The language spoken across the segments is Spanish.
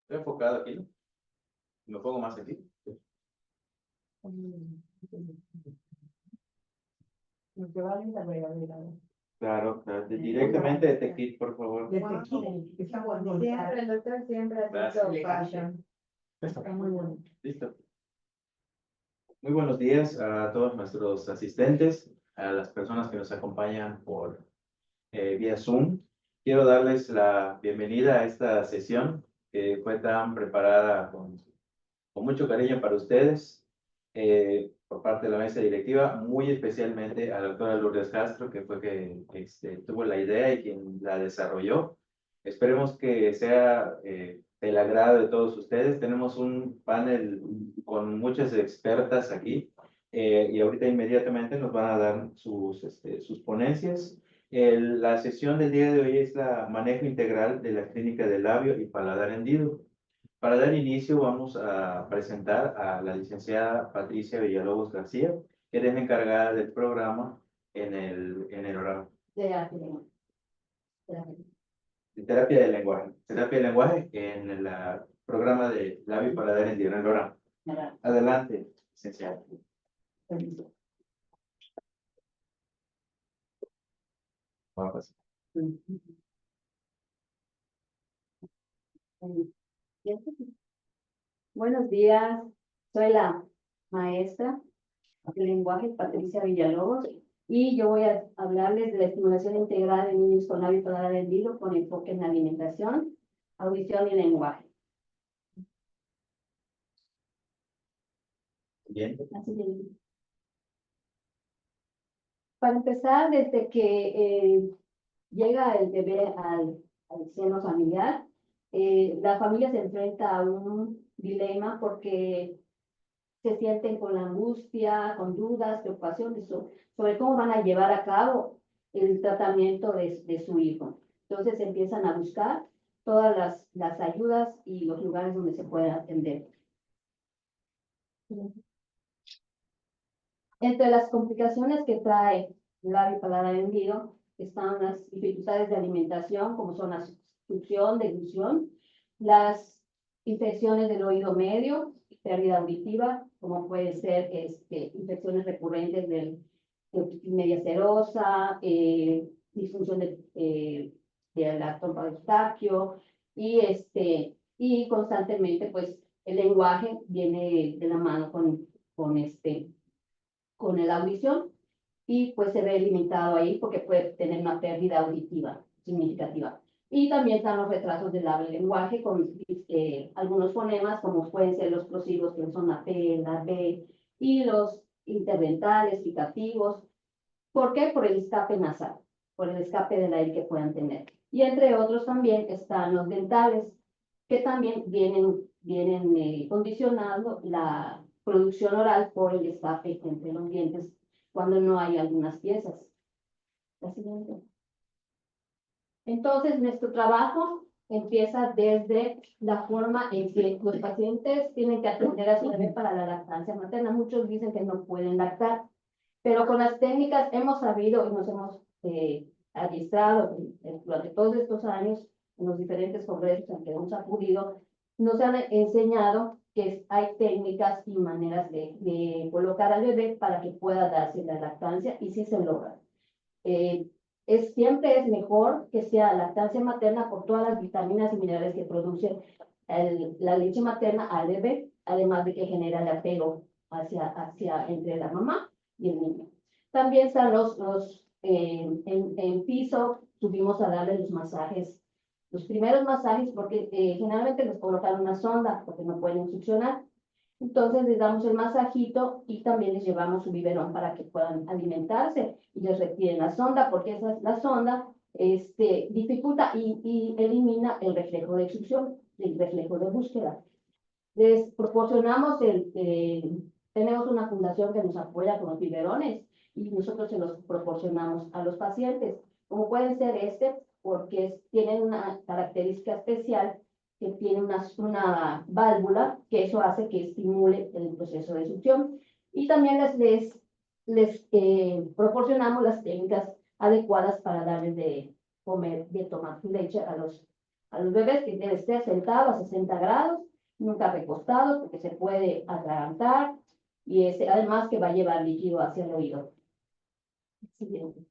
Estoy enfocado aquí, ¿no? Me pongo más aquí. Claro, claro. Directamente de Tequit, por favor. Siempre, el doctor siempre haciendo fashion. Está muy bueno. Listo. Muy buenos días a todos nuestros asistentes, a las personas que nos acompañan por vía Zoom. Quiero darles la bienvenida a esta sesión que fue tan preparada con mucho cariño para ustedes por parte de la mesa directiva, muy especialmente a la doctora Lourdes Castro, que fue que tuvo la idea y quien la desarrolló. Esperemos que sea del agrado de todos ustedes. Tenemos un panel con muchas expertas aquí y ahorita inmediatamente nos van a dar sus ponencias. La sesión del día de hoy es la manejo integral de la clínica de labio y paladar hendido. Para dar inicio, vamos a presentar a la licenciada Patricia Villalobos García, que es la encargada del programa en el horario de terapia del lenguaje. Terapia del lenguaje en el programa de labio y paladar hendido en el horario. Adelante, licenciada. Vamos a pasar. Buenos días, soy la maestra de lenguaje Patricia Villalobos y yo voy a hablarles de la estimulación integral de niños con labio y paladar hendido con enfoque en alimentación, audición y lenguaje. Bien. Así es. Para empezar, desde que llega el bebé al seno familiar, la familia se enfrenta a un dilema porque se sienten con la angustia, con dudas, preocupaciones sobre cómo van a llevar a cabo el tratamiento de su hijo. Entonces empiezan a buscar todas las ayudas y los lugares donde se pueda atender. Entre las complicaciones que trae el labio paladar hendido están las dificultades de alimentación, como son la succión, deglución, las infecciones del oído medio, pérdida auditiva, como puede ser infecciones recurrentes de otitis media serosa, disfunción de la trompa de Eustaquio, y constantemente, pues, el lenguaje viene de la mano con la audición y pues se ve limitado ahí porque puede tener una pérdida auditiva significativa. Y también están los retrasos del habla y lenguaje con algunos fonemas como pueden ser los plosivos que son la P, la B y los interdentales, fricativos. ¿Por qué? Por el escape nasal, por el escape del aire que puedan tener. Y entre otros también están los dentales que también vienen condicionando la producción oral por el escape entre los dientes cuando no hay algunas piezas. La siguiente. Entonces, nuestro trabajo empieza desde la forma en que los pacientes tienen que atender a su bebé para la lactancia materna. Muchos dicen que no pueden lactar, pero con las técnicas hemos sabido y nos hemos adiestrado durante todos estos años en los diferentes congresos en que hemos acudido, nos han enseñado que hay técnicas y maneras de colocar al bebé para que pueda darse la lactancia y sí se logra. Siempre es mejor que sea lactancia materna por todas las vitaminas y minerales que produce la leche materna al bebé, además de que genera el apego entre la mamá y el niño. También están en piso, subimos a darle los masajes, los primeros masajes, porque generalmente les colocan una sonda, porque no pueden succionar. Entonces les damos el masajito y también les llevamos su biberón para que puedan alimentarse y les retiren la sonda, porque la sonda dificulta y elimina el reflejo de succión, el reflejo de búsqueda. Les proporcionamos tenemos una fundación que nos apoya con los biberones y nosotros se los proporcionamos a los pacientes, como pueden ser porque tienen una característica especial que tiene una válvula, que eso hace que estimule el proceso de succión. Y también les proporcionamos las técnicas adecuadas para darles de comer, de tomar su leche a los bebés que debe estar sentado a 60 grados, nunca recostado, porque se puede atragantar, y además que va a llevar líquido hacia el oído. Siguiente.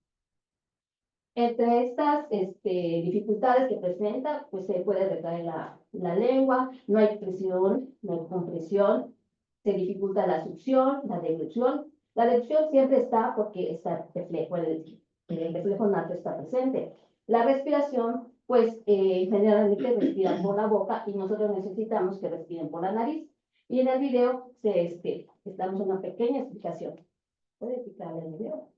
Entre estas dificultades que presenta, pues se puede retraer la lengua, no hay presión, no hay compresión, se dificulta la succión, la deglución. La deglución siempre está porque está reflejo, el reflejo nato está presente. La respiración, pues generalmente respiran por la boca y nosotros necesitamos que respiren por la nariz. Y en el video damos una pequeña explicación. ¿Puede picar el video?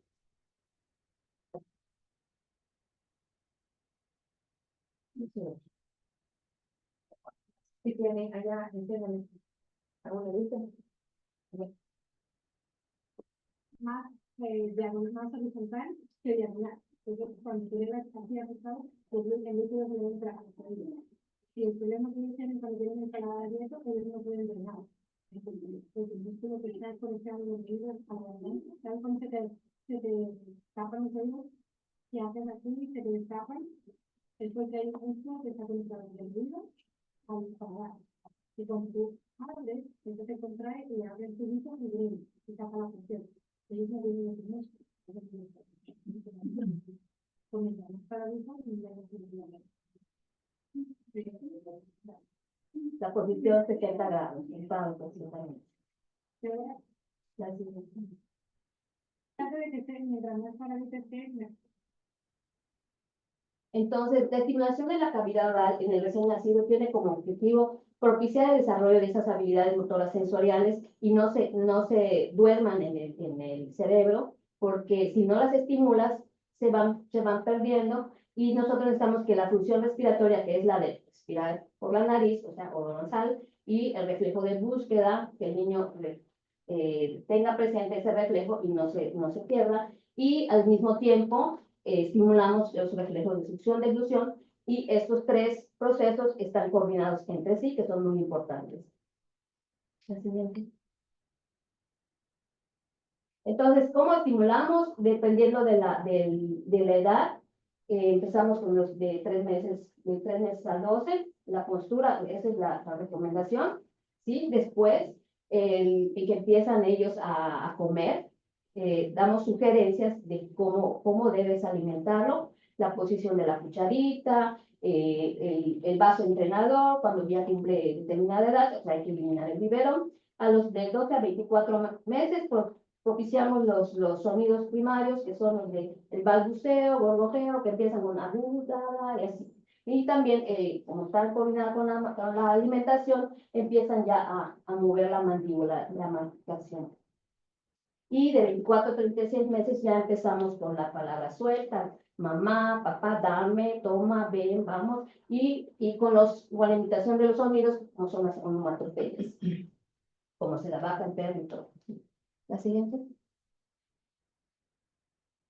Si tiene allá, entienden, alguna lista. Más diagonal más horizontal que diagonal. Entonces, cuando tú le das así ajustado, pues el líquido se debe entrar. Si el problema que ellos tienen cuando tienen el paladar abierto, ellos no pueden drenar. Entonces, el músculo que está conectado los oídos alrededor, ¿sabes cómo se te tapan los oídos? Si haces así, se te destapan. Es porque hay un músculo que está conectado del oído al paladar. Y cuando tú abres, eso se contrae y abre el tubito y drena, y tapa la presión. Ellos no tienen ese músculo. Comenzamos para abajo y ya no tienen La posición 70 grados, sentado aproximadamente. La siguiente. Trata de que esté, mientras más paradito esté, Entonces, la estimulación de la cavidad oral en el recién nacido tiene como objetivo propiciar el desarrollo de esas habilidades motoras sensoriales y no se duerman en el cerebro, porque si no las estimulas, se van perdiendo y nosotros necesitamos que la función respiratoria, que es la de respirar por la nariz, o sea, oronasal, y el reflejo de búsqueda, que el niño tenga presente ese reflejo y no se pierda, y al mismo tiempo estimulamos los reflejos de succión, deglución, y estos tres procesos están coordinados entre sí, que son muy importantes. La siguiente. Entonces, ¿cómo estimulamos? Dependiendo de la edad, empezamos con los de 3 meses a 12, la postura, esa es la recomendación, ¿sí? Después, en que empiezan ellos a comer, damos sugerencias de cómo debes alimentarlo, la posición de la cucharita, el vaso entrenador, cuando ya cumple determinada edad, o sea, hay que eliminar el biberón. A los de 12 a 24 meses, propiciamos los sonidos primarios, que son los de el balbuceo, gorgojeo, que empiezan con aguda y así. Y también, como están coordinadas con la alimentación, empiezan ya a mover la mandíbula, la masticación. Y de 24 a 36 meses ya empezamos con la palabra suelta, mamá, papá, dame, toma, ven, vamos, y con la imitación de los sonidos, como son las onomatopeyas, como se la baja el perro y todo. La siguiente.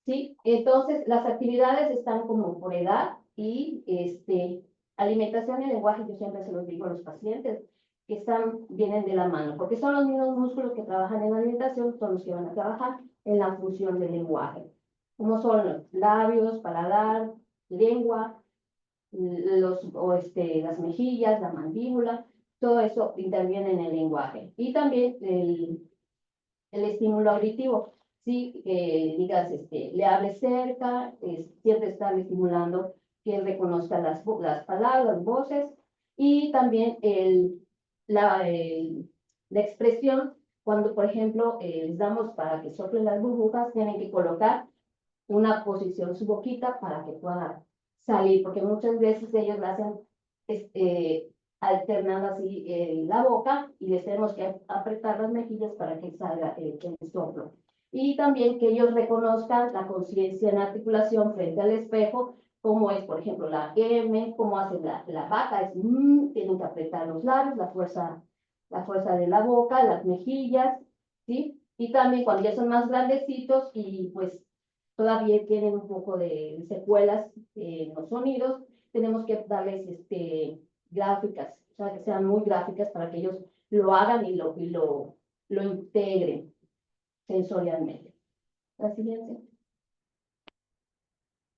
Sí, entonces las actividades están como por edad y alimentación y lenguaje, yo siempre se los digo a los pacientes, que vienen de la mano, porque son los mismos músculos que trabajan en la alimentación, son los que van a trabajar en la función del lenguaje, como son los labios, paladar, lengua, las mejillas, la mandíbula, todo eso interviene en el lenguaje. Y también el estímulo auditivo. Sí, digas, le hables cerca, siempre estar estimulando que él reconozca las palabras, las voces, y también la expresión, cuando, por ejemplo, les damos para que soplen las burbujas, tienen que colocar una posición su boquita para que pueda salir, porque muchas veces ellos la hacen alternando así la boca y les tenemos que apretar las mejillas para que salga el soplo. Y también que ellos reconozcan la conciencia en articulación frente al espejo, como es, por ejemplo, la M, cómo hace la vaca, es tienen que apretar los labios, la fuerza de la boca, las mejillas, ¿sí? Y también cuando ya son más grandecitos y pues todavía tienen un poco de secuelas en los sonidos, tenemos que darles gráficas, o sea, que sean muy gráficas para que ellos lo hagan y lo integren sensorialmente. La siguiente.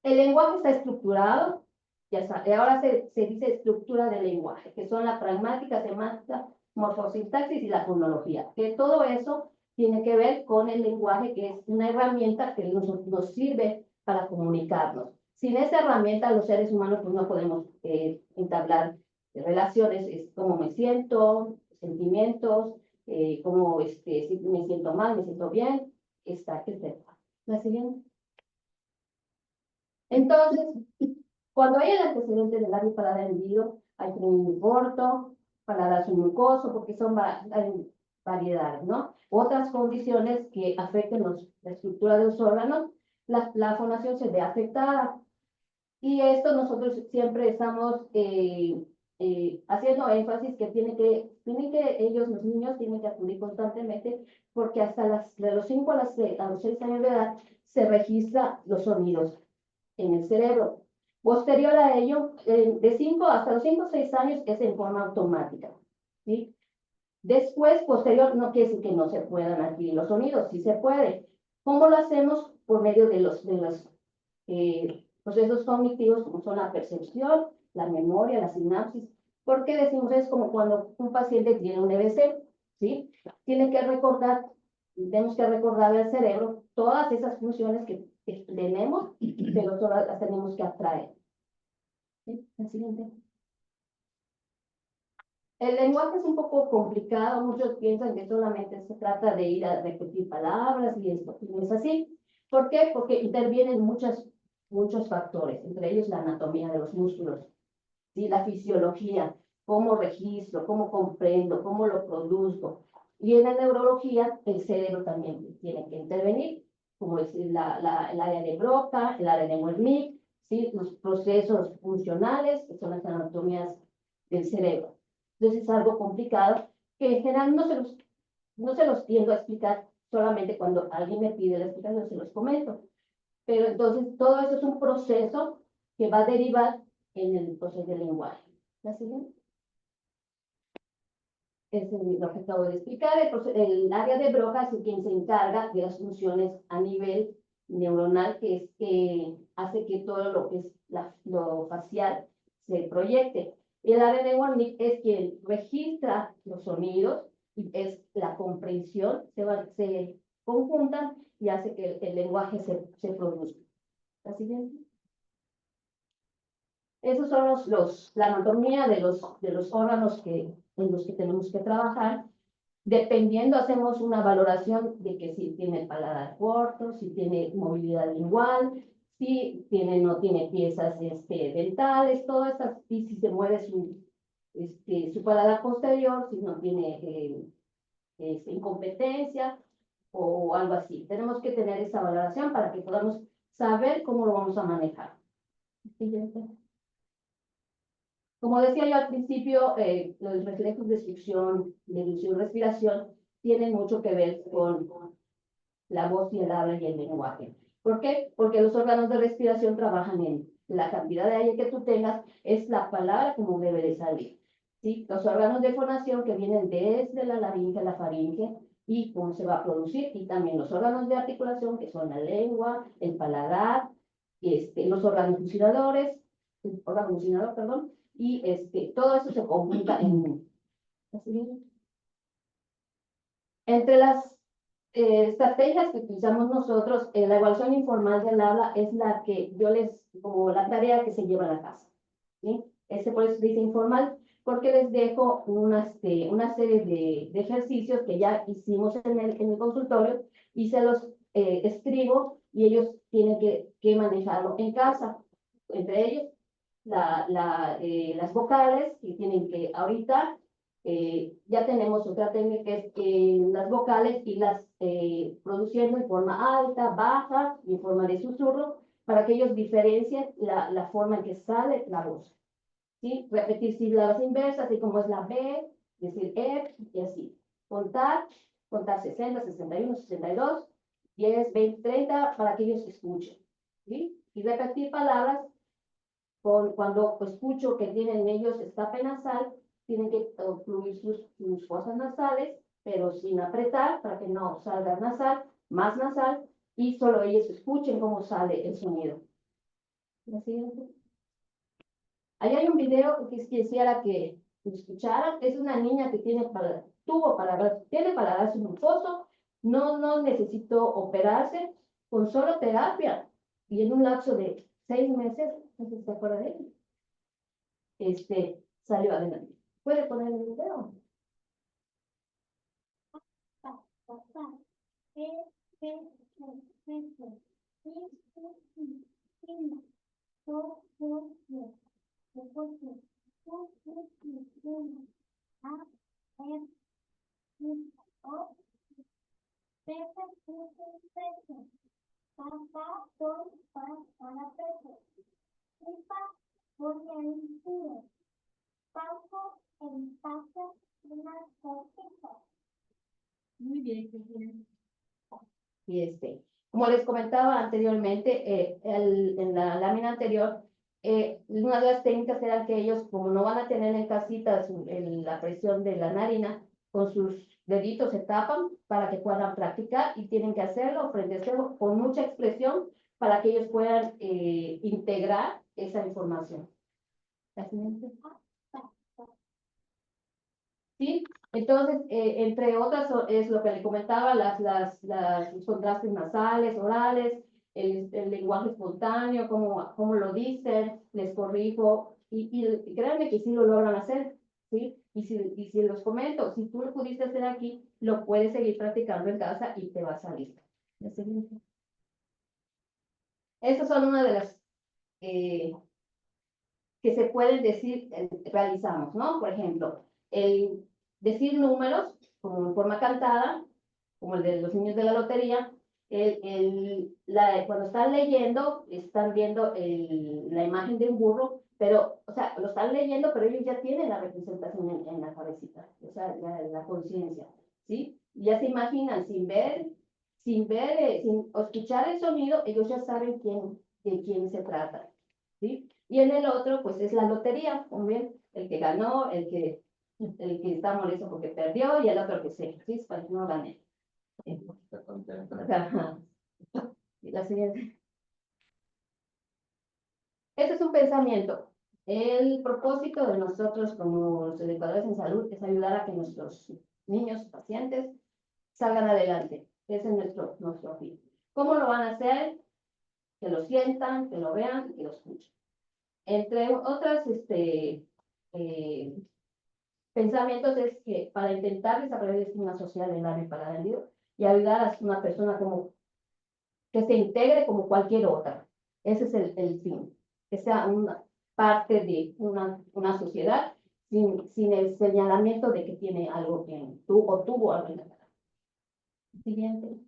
El lenguaje está estructurado ya está. Y ahora se dice estructura del lenguaje, que son la pragmática, semántica, morfosintaxis y la fonología, que todo eso tiene que ver con el lenguaje, que es una herramienta que nos sirve para comunicarnos. Sin esa herramienta, los seres humanos pues, no podemos entablar relaciones, es cómo me siento, sentimientos, cómo si me siento mal, me siento bien, etc. La siguiente. Entonces, cuando hay el antecedente del labio paladar hendido, hay frenillo corto, paladar submucoso, porque hay variedades, ¿no? Otras condiciones que afecten la estructura de los órganos, la fonación se ve afectada. Y esto nosotros siempre estamos haciendo énfasis que tienen que ellos, los niños, tienen que acudir constantemente, porque hasta de los 5 a los 6 años de edad se registran los sonidos en el cerebro. Posterior a ello, de 5 hasta los 5 o 6 años es en forma automática, ¿sí? Después, posterior, no quiere decir que no se puedan adquirir los sonidos, sí se puede. ¿Cómo lo hacemos? Por medio de los procesos cognitivos, como son la percepción, la memoria, la sinapsis. ¿Por qué decimos? Es como cuando un paciente tiene un EBC, ¿sí? Tiene que recordar, tenemos que recordarle al cerebro todas esas funciones que tenemos, pero todas las tenemos que abstraer. ¿Sí? El siguiente. El lenguaje es un poco complicado, muchos piensan que solamente se trata de ir a repetir palabras y esto no es así. ¿Por qué? Porque intervienen muchos factores, entre ellos la anatomía de los músculos, ¿sí? La fisiología, cómo registro, cómo comprendo, cómo lo produzco. Y en la neurología, el cerebro también tiene que intervenir, como es el área de Broca, el área de Wernicke, ¿sí? Los procesos funcionales, que son las anatomías del cerebro. Entonces es algo complicado que en general no se los tiendo a explicar solamente cuando alguien me pide la explicación, se los comento. Pero entonces todo eso es un proceso que va a derivar en el proceso del lenguaje. ¿La siguiente? Es lo que acabo de explicar. El área de Broca es quien se encarga de las funciones a nivel neuronal, que es que hace que todo lo que es lo facial se proyecte. Y el área de Wernicke es quien registra los sonidos y es la comprensión, se conjuntan y hace que el lenguaje se produzca. La siguiente. Esos son la anatomía de los órganos en los que tenemos que trabajar. Dependiendo, hacemos una valoración de que si tiene el paladar corto, si tiene movilidad lingual, si no tiene piezas dentales, todas estas, y si se mueve su paladar posterior, si no tiene incompetencia o algo así. Tenemos que tener esa valoración para que podamos saber cómo lo vamos a manejar. Siguiente. Como decía yo al principio, los reflejos de succión, deducción, respiración tienen mucho que ver con la voz y el habla y el lenguaje. ¿Por qué? Porque los órganos de respiración trabajan en la cantidad de aire que tú tengas, es la palabra como debe de salir. ¿Sí? Los órganos de fonación que vienen desde la laringe a la faringe y cómo se va a producir, y también los órganos de articulación que son la lengua, el paladar, los órganos fusionadores, el órgano fusionador, perdón, y todo eso se conjunta entre las estrategias que utilizamos nosotros. La evaluación informal del habla es la que como la tarea que se lleva a la casa, ¿sí? Por eso se dice informal, porque les dejo una serie de ejercicios que ya hicimos en el consultorio y se los escribo y ellos tienen que manejarlo en casa. Entre ellos, las vocales, que tienen que ahorita ya tenemos otra técnica, que es las vocales irlas produciendo en forma alta, baja y en forma de susurro, para que ellos diferencien la forma en que sale la voz. ¿Sí? Repetir sílabas inversas, así como es la B, decir E, y así. Contar 60, 61, 62, 10, 20, 30, para que ellos escuchen. ¿Sí? Y repetir palabras cuando escucho que tienen ellos escape nasal, tienen que fluir sus fosas nasales, pero sin apretar para que no salga nasal, más nasal, y solo ellos escuchen cómo sale el sonido. ¿La siguiente? Ahí hay un video que quisiera que escucharan. Es una niña que tiene tiene paladar mucoso, no necesitó operarse, con solo terapia y en un lapso de 6 meses, no sé si se acuerda de él, salió adelante. ¿Puede poner el video? Muy bien, muy bien. Y como les comentaba anteriormente, en la lámina anterior, una de las técnicas era que ellos, como no van a tener en casita la presión de la narina, con sus deditos se tapan para que puedan practicar y tienen que hacerlo frente a espejo con mucha expresión para que ellos puedan integrar esa información. La siguiente. ¿Sí? Entonces, entre otras, es lo que le comentaba, los contrastes nasales, orales, el lenguaje espontáneo, cómo lo dicen, les corrijo, y créanme que sí lo logran hacer, ¿sí? Y si los comento, si tú lo pudiste hacer aquí, lo puedes seguir practicando en casa y te va a salir. La siguiente. Estas son una de las que se pueden decir, realizamos, ¿no? Por ejemplo, el decir números como en forma cantada, como el de los niños de la lotería, cuando están leyendo, están viendo la imagen de un burro, pero, o sea, lo están leyendo, pero ellos ya tienen la representación en la cabecita, o sea, la conciencia, ¿sí? Ya se imaginan sin escuchar el sonido, ellos ya saben de quién se trata, ¿sí? Y en el otro, pues es la lotería, también, el que ganó, el que está molesto porque perdió, y el otro que sí, para que no gane. Está contento. Ajá. Y la siguiente. Este es un pensamiento. El propósito de nosotros como los educadores en salud es ayudar a que nuestros niños, pacientes, salgan adelante. Ese es nuestro fin. ¿Cómo lo van a hacer? Que lo sientan, que lo vean y que lo escuchen. Entre otras pensamientos es que para intentar desarrollar el estima social en área para el y ayudar a una persona que se integre como cualquier otra. Ese es el fin, que sea una parte de una sociedad sin el señalamiento de que tiene algo que tuvo algo en la cara. Siguiente.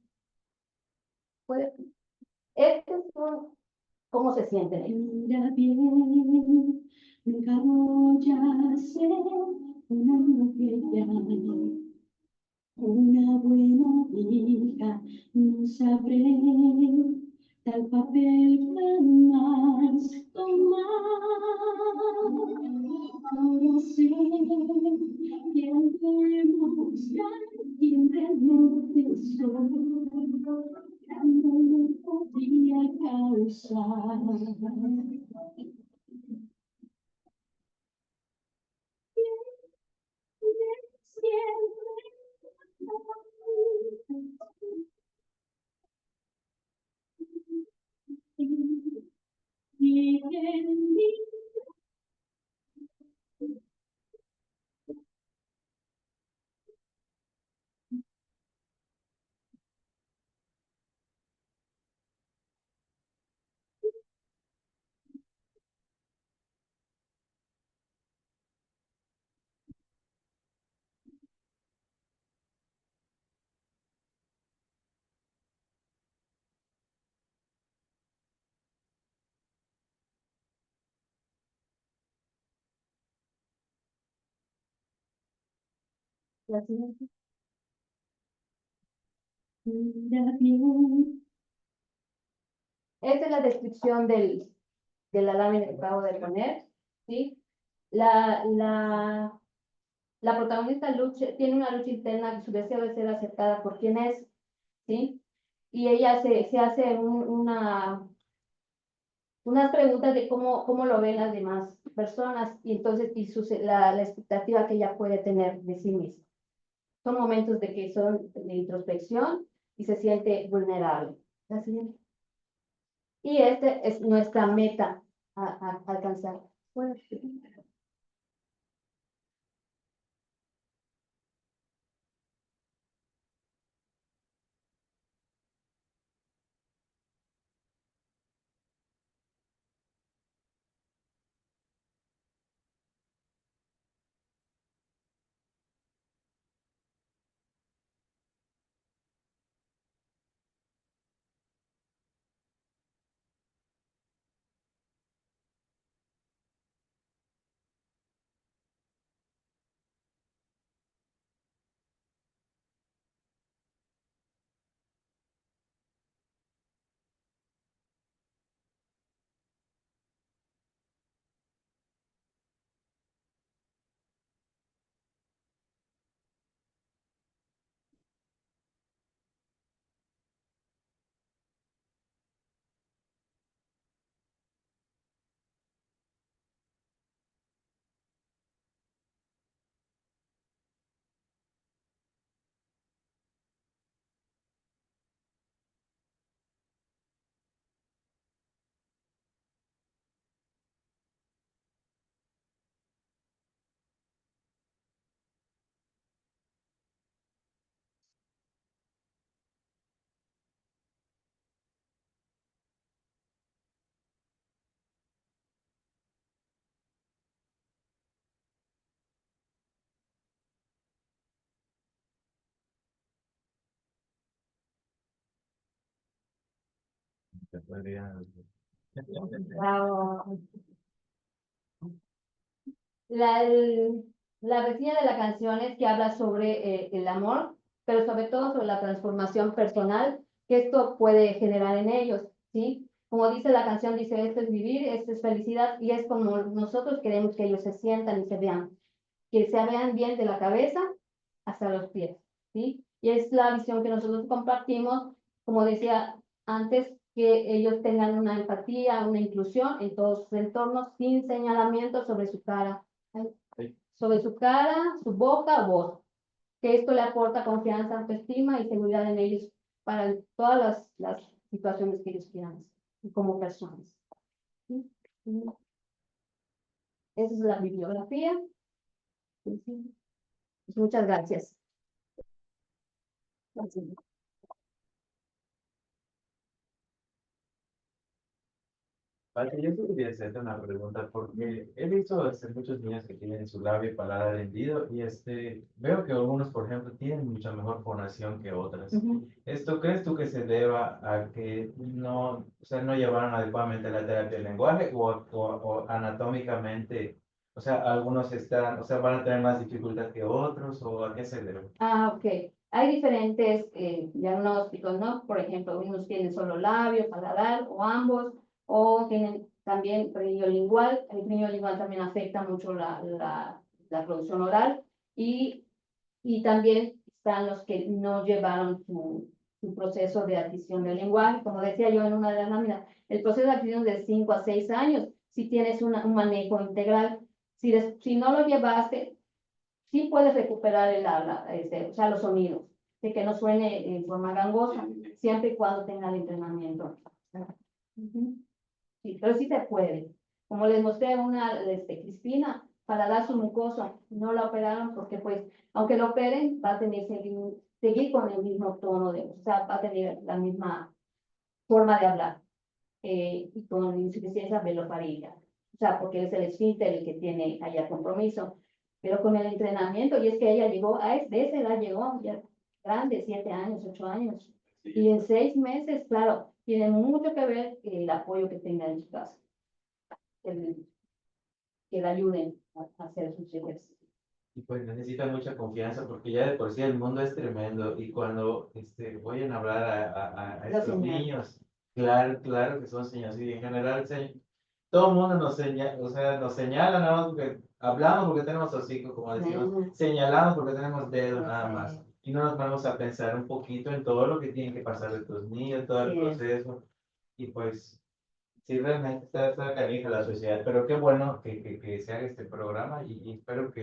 Estos son cómo se sienten ellos. Mira bien, nunca voy a ser una mujer ya, una buena hija, no sabré tal papel jamás tomar. No sé quién demostrar quién realmente soy, cuando no podría causar. La siguiente. Esta es la descripción de la lámina que acabo de poner, ¿sí? La protagonista tiene una lucha interna, su deseo de ser aceptada por quien es, ¿sí? Y ella se hace unas preguntas de cómo lo ven las demás personas y entonces la expectativa que ella puede tener de sí misma. Son momentos de que son de introspección y se siente vulnerable. La siguiente. Y este es nuestra meta a alcanzar. Bueno, Se podría- bravo. La reseña de la canción es que habla sobre el amor, pero sobre todo sobre la transformación personal que esto puede generar en ellos, ¿sí? Como dice la canción, dice, esto es vivir, esto es felicidad, y es como nosotros queremos que ellos se sientan y se vean, que se vean bien de la cabeza hasta los pies, ¿sí? Y es la visión que nosotros compartimos, como decía antes, que ellos tengan una empatía, una inclusión en todos sus entornos, sin señalamientos sobre su cara, sobre su cara, su boca o voz, que esto le aporta confianza, autoestima y seguridad en ellos para todas las situaciones que ellos quieran como personas. ¿Sí? Esa es la bibliografía. Muchas gracias. Vale, yo quería hacerte una pregunta porque he visto muchos niños que tienen su labio y paladar hendido y veo que algunos, por ejemplo, tienen mucha mejor fonación que otras. ¿Esto crees tú que se deba a que no, o sea, no llevaron adecuadamente la terapia del lenguaje o anatómicamente, o sea, algunos están, o sea, van a tener más dificultad que otros o a qué se debe? Ok. Hay diferentes diagnósticos, ¿no? Por ejemplo, unos tienen solo labio, paladar o ambos, o tienen también frenillo lingual. El frenillo lingual también afecta mucho la producción oral y también están los que no llevaron su proceso de adquisición del lenguaje. Como decía yo en una de las láminas, el proceso de adquisición de 5 a 6 años, si tienes un manejo integral. Si no lo llevaste, sí puedes recuperar el habla, o sea, los sonidos, de que no suene en forma gangosa, siempre y cuando tenga el entrenamiento. Sí, pero sí se puede. Como les mostré una, Crispina, para dar su mucosa, no la operaron porque pues, aunque lo operen, va a tener seguir con el mismo tono de voz, o sea, va a tener la misma forma de hablar, y con insuficiencia velofaríngea. O sea, porque es el esfínter el que tiene allá compromiso. Pero con el entrenamiento, y es que ella llegó, de esa edad llegó, ya grande, 7 años, 8 años. Y en 6 meses, claro, tiene mucho que ver el apoyo que tenga en su casa. Que le ayuden a hacer sus ejercicios. Y pues necesitan mucha confianza porque ya de por sí el mundo es tremendo y cuando oyen hablar a Los estos señales. niños, claro, claro que son señas y en general todo el mundo nos señala, o sea, nos señala nada más porque hablamos porque tenemos hocico, como decimos, señalamos porque tenemos dedo nada más y no nos vamos a pensar un poquito en todo lo que tienen que pasar estos niños, todo el proceso y pues Sí, realmente está canija la sociedad, pero qué bueno que se haga este programa y espero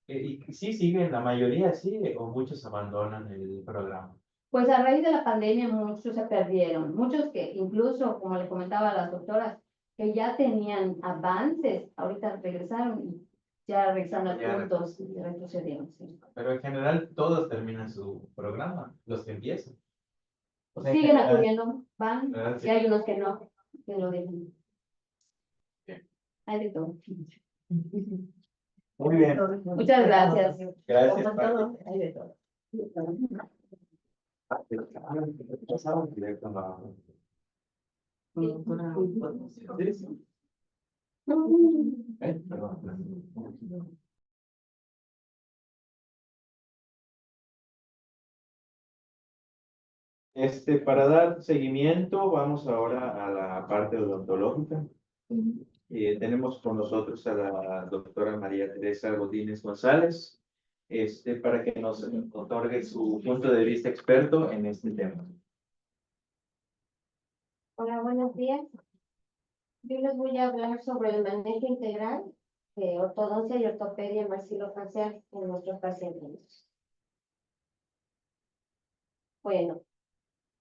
y sí siguen, la mayoría sigue o muchos abandonan el programa. Pues a raíz de la pandemia muchos se perdieron, muchos que incluso, como le comentaba a las doctoras, que ya tenían avances, ahorita regresaron y ya regresaron a Ya. puntos y retrocedieron. Sí. Pero en general todos terminan su programa, los que empiezan. O sea, en Siguen general, acudiendo, van, ¿verdad? y hay unos que no, que lo dejan. Bien. Hay de todo. Muy bien. Muchas gracias. Gracias, Como Pati. todo, hay de todo. Pasamos directo a la- Perdón. Para dar seguimiento, vamos ahora a la parte odontológica. Tenemos con nosotros a la doctora María Teresa Godínez González, para que nos otorgue su punto de vista experto en este tema. Hola, buenos días. Yo les voy a hablar sobre el manejo integral de ortodoncia y ortopedia maxilofacial en nuestros pacientes. Bueno,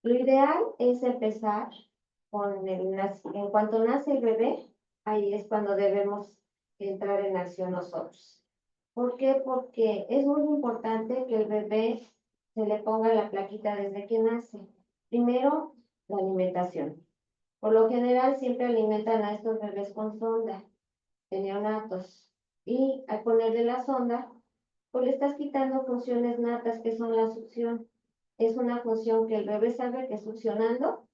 lo ideal es empezar con en cuanto nace el bebé, ahí es cuando debemos entrar en acción nosotros. ¿Por qué? Porque es muy importante que el bebé se le ponga la plaquita desde que nace. Primero, la alimentación. Por lo general siempre alimentan a estos bebés con sonda de neonatos y al ponerle la sonda, pues le estás quitando funciones natas que son la succión. Es una función que el bebé sabe que succionando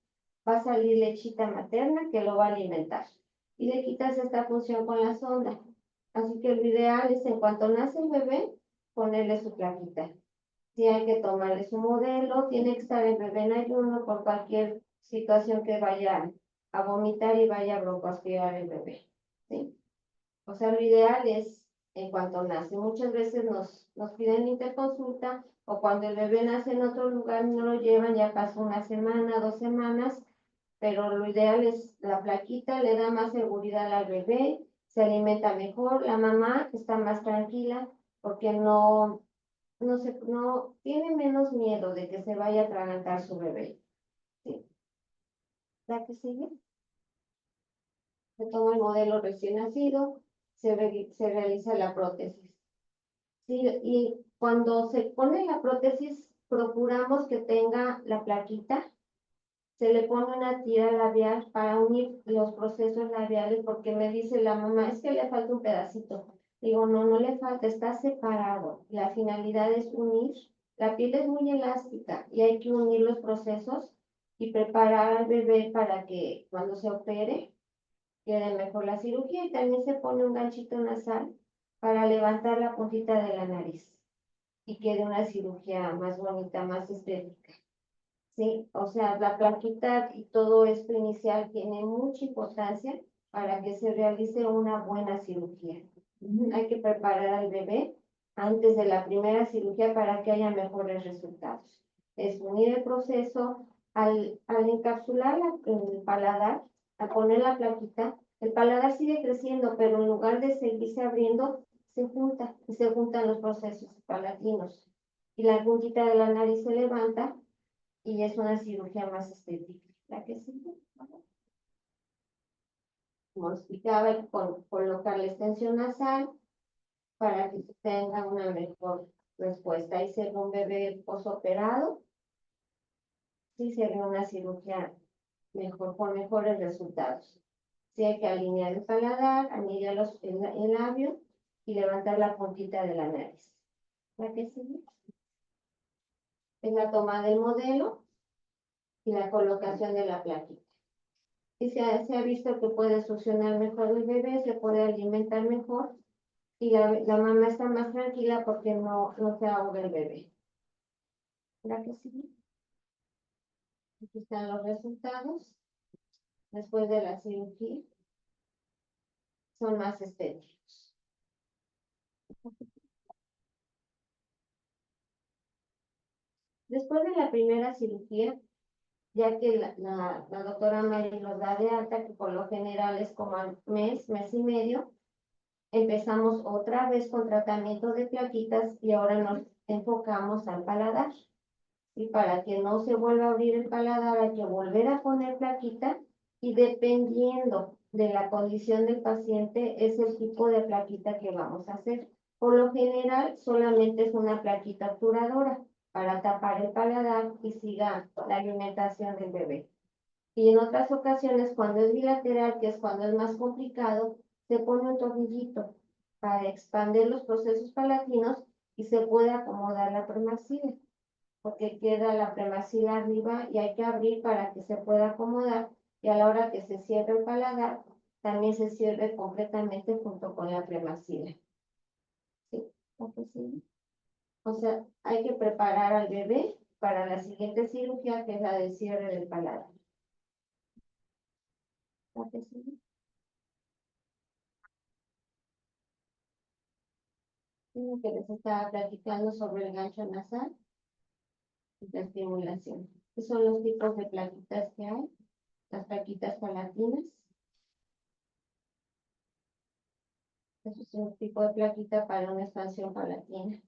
va a salir lechita materna que lo va a alimentar. Y le quitas esta función con la sonda. Así que lo ideal es en cuanto nace el bebé, ponerle su plaquita. Si hay que tomarle su modelo, tiene que estar el bebé en ayuno por cualquier situación que vaya a vomitar y vaya a broncoaspirar el bebé. ¿Sí? O sea, lo ideal es en cuanto nace. Muchas veces nos piden interconsulta o cuando el bebé nace en otro lugar no lo llevan, ya pasó una semana, 2 semanas, pero lo ideal es la plaquita, le da más seguridad al bebé, se alimenta mejor, la mamá está más tranquila porque no tiene menos miedo de que se vaya a atragantar su bebé. ¿Sí? ¿La que sigue? Se toma el modelo recién nacido, se realiza la prótesis. Sí, y cuando se pone la prótesis, procuramos que tenga la plaquita, se le pone una tira labial para unir los procesos labiales, porque me dice la mamá, es que le falta un pedacito. Digo, no, no le falta, está separado. La finalidad es unir. La piel es muy elástica y hay que unir los procesos y preparar al bebé para que cuando se opere quede mejor la cirugía. Y también se pone un ganchito nasal para levantar la puntita de la nariz y quede una cirugía más bonita, más estética. Sí, o sea, la plaquita y todo esto inicial tiene mucha importancia para que se realice una buena cirugía. Hay que preparar al bebé antes de la primera cirugía para que haya mejores resultados. Es unir el proceso al encapsular el paladar, al poner la plaquita, el paladar sigue creciendo, pero en lugar de seguirse abriendo, se junta y se juntan los procesos palatinos. Y la puntita de la nariz se levanta y es una cirugía más estética. ¿La que sigue? Como explicaba, hay que colocar la extensión nasal para que tenga una mejor respuesta. Y ser un bebé posoperado, sí sería una cirugía mejor, con mejores resultados. Sí hay que alinear el paladar, alinear el labio y levantar la puntita de la nariz. ¿La que sigue? Es la toma del modelo y la colocación de la plaquita. Y se ha visto que puede succionar mejor el bebé, se puede alimentar mejor y la mamá está más tranquila porque no se ahoga el bebé. ¿Verdad que sí? Aquí están los resultados después de la cirugía. Son más estéticos. Después de la primera cirugía, ya que la doctora Mary los da de alta, que por lo general es como al mes y medio. Empezamos otra vez con tratamiento de plaquitas y ahora nos enfocamos al paladar. Y para que no se vuelva a abrir el paladar hay que volver a poner plaquita y dependiendo de la condición del paciente es el tipo de plaquita que vamos a hacer. Por lo general solamente es una plaquita obturadora para tapar el paladar y siga la alimentación del bebé. Y en otras ocasiones, cuando es bilateral, que es cuando es más complicado, se pone un tornillito para expandir los procesos palatinos y se puede acomodar la premaxila, porque queda la premaxila arriba y hay que abrir para que se pueda acomodar y a la hora que se cierre el paladar, también se cierre completamente junto con la premaxila. ¿Sí? ¿Sí? O sea, hay que preparar al bebé para la siguiente cirugía, que es la del cierre del paladar. ¿Sí? Que les estaba platicando sobre el gancho nasal y la estimulación. Estos son los tipos de plaquitas que hay, las plaquitas palatinas. Este es un tipo de plaquita para una expansión palatina.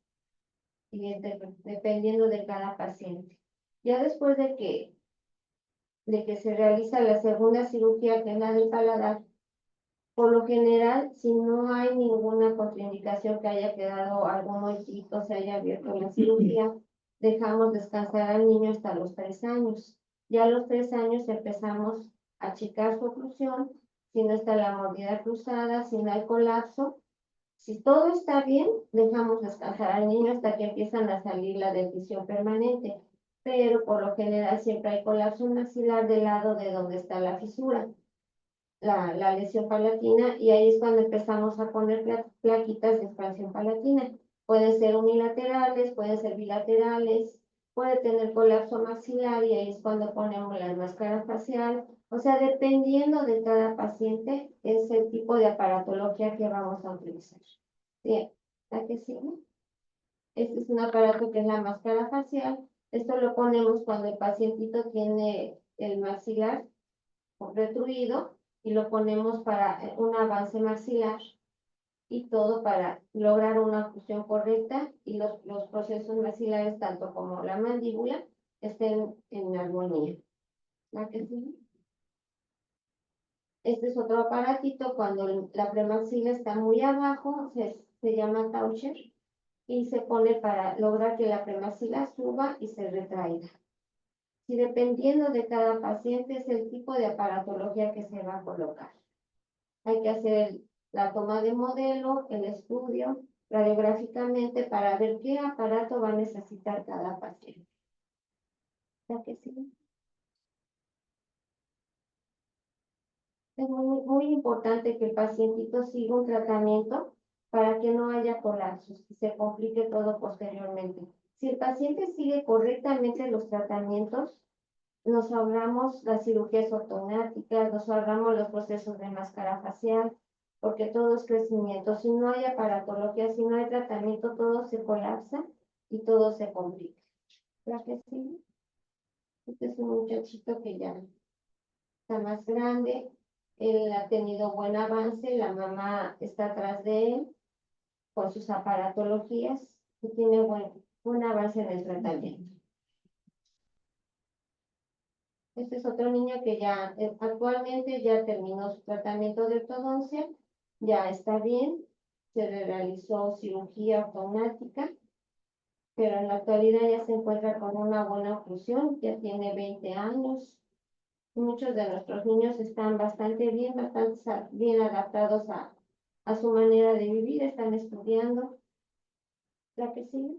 Y es dependiendo de cada paciente. Ya después de que se realiza la segunda cirugía, que es la del paladar, por lo general, si no hay ninguna contraindicación que haya quedado algún hoyito, se haya abierto la cirugía, dejamos descansar al niño hasta los 3 años. Ya a los 3 años empezamos a achicar su oclusión, si no está la mordida cruzada, si no hay colapso. Si todo está bien, dejamos descansar al niño hasta que empiezan a salir la dentición permanente. Pero por lo general siempre hay colapso maxilar del lado de donde está la fisura, la lesión palatina, y ahí es cuando empezamos a poner plaquitas de expansión palatina. Pueden ser unilaterales, pueden ser bilaterales, puede tener colapso maxilar y ahí es cuando ponemos la máscara facial. O sea, dependiendo de cada paciente, es el tipo de aparatología que vamos a utilizar. ¿Sí? ¿La que sigue? Este es un aparato que es la máscara facial. Esto lo ponemos cuando el pacientito tiene el maxilar retruido y lo ponemos para un avance maxilar y todo para lograr una oclusión correcta y los procesos maxilares, tanto como la mandíbula, estén en armonía. ¿La que sigue? Este es otro aparatito cuando la premaxila está muy abajo, se llama Taucher y se pone para lograr que la premaxila suba y se retraiga. Y dependiendo de cada paciente es el tipo de aparatología que se va a colocar. Hay que hacer la toma de modelo, el estudio radiográficamente para ver qué aparato va a necesitar cada paciente. ¿Ya que sí? Es muy importante que el pacientito siga un tratamiento para que no haya colapsos y se complique todo posteriormente. Si el paciente sigue correctamente los tratamientos, nos ahorramos las cirugías ortognáticas, nos ahorramos los procesos de máscara facial, porque todo es crecimiento. Si no hay aparatología, si no hay tratamiento, todo se colapsa y todo se complica. ¿Verdad que sí? Este es un muchachito que ya está más grande, él ha tenido buen avance, la mamá está atrás de él con sus aparatologías y tiene buen avance en el tratamiento. Este es otro niño que ya actualmente ya terminó su tratamiento de ortodoncia, ya está bien, se le realizó cirugía ortognática, pero en la actualidad ya se encuentra con una buena oclusión, ya tiene 20 años. Muchos de nuestros niños están bastante bien adaptados a su manera de vivir, están estudiando. ¿La que sigue?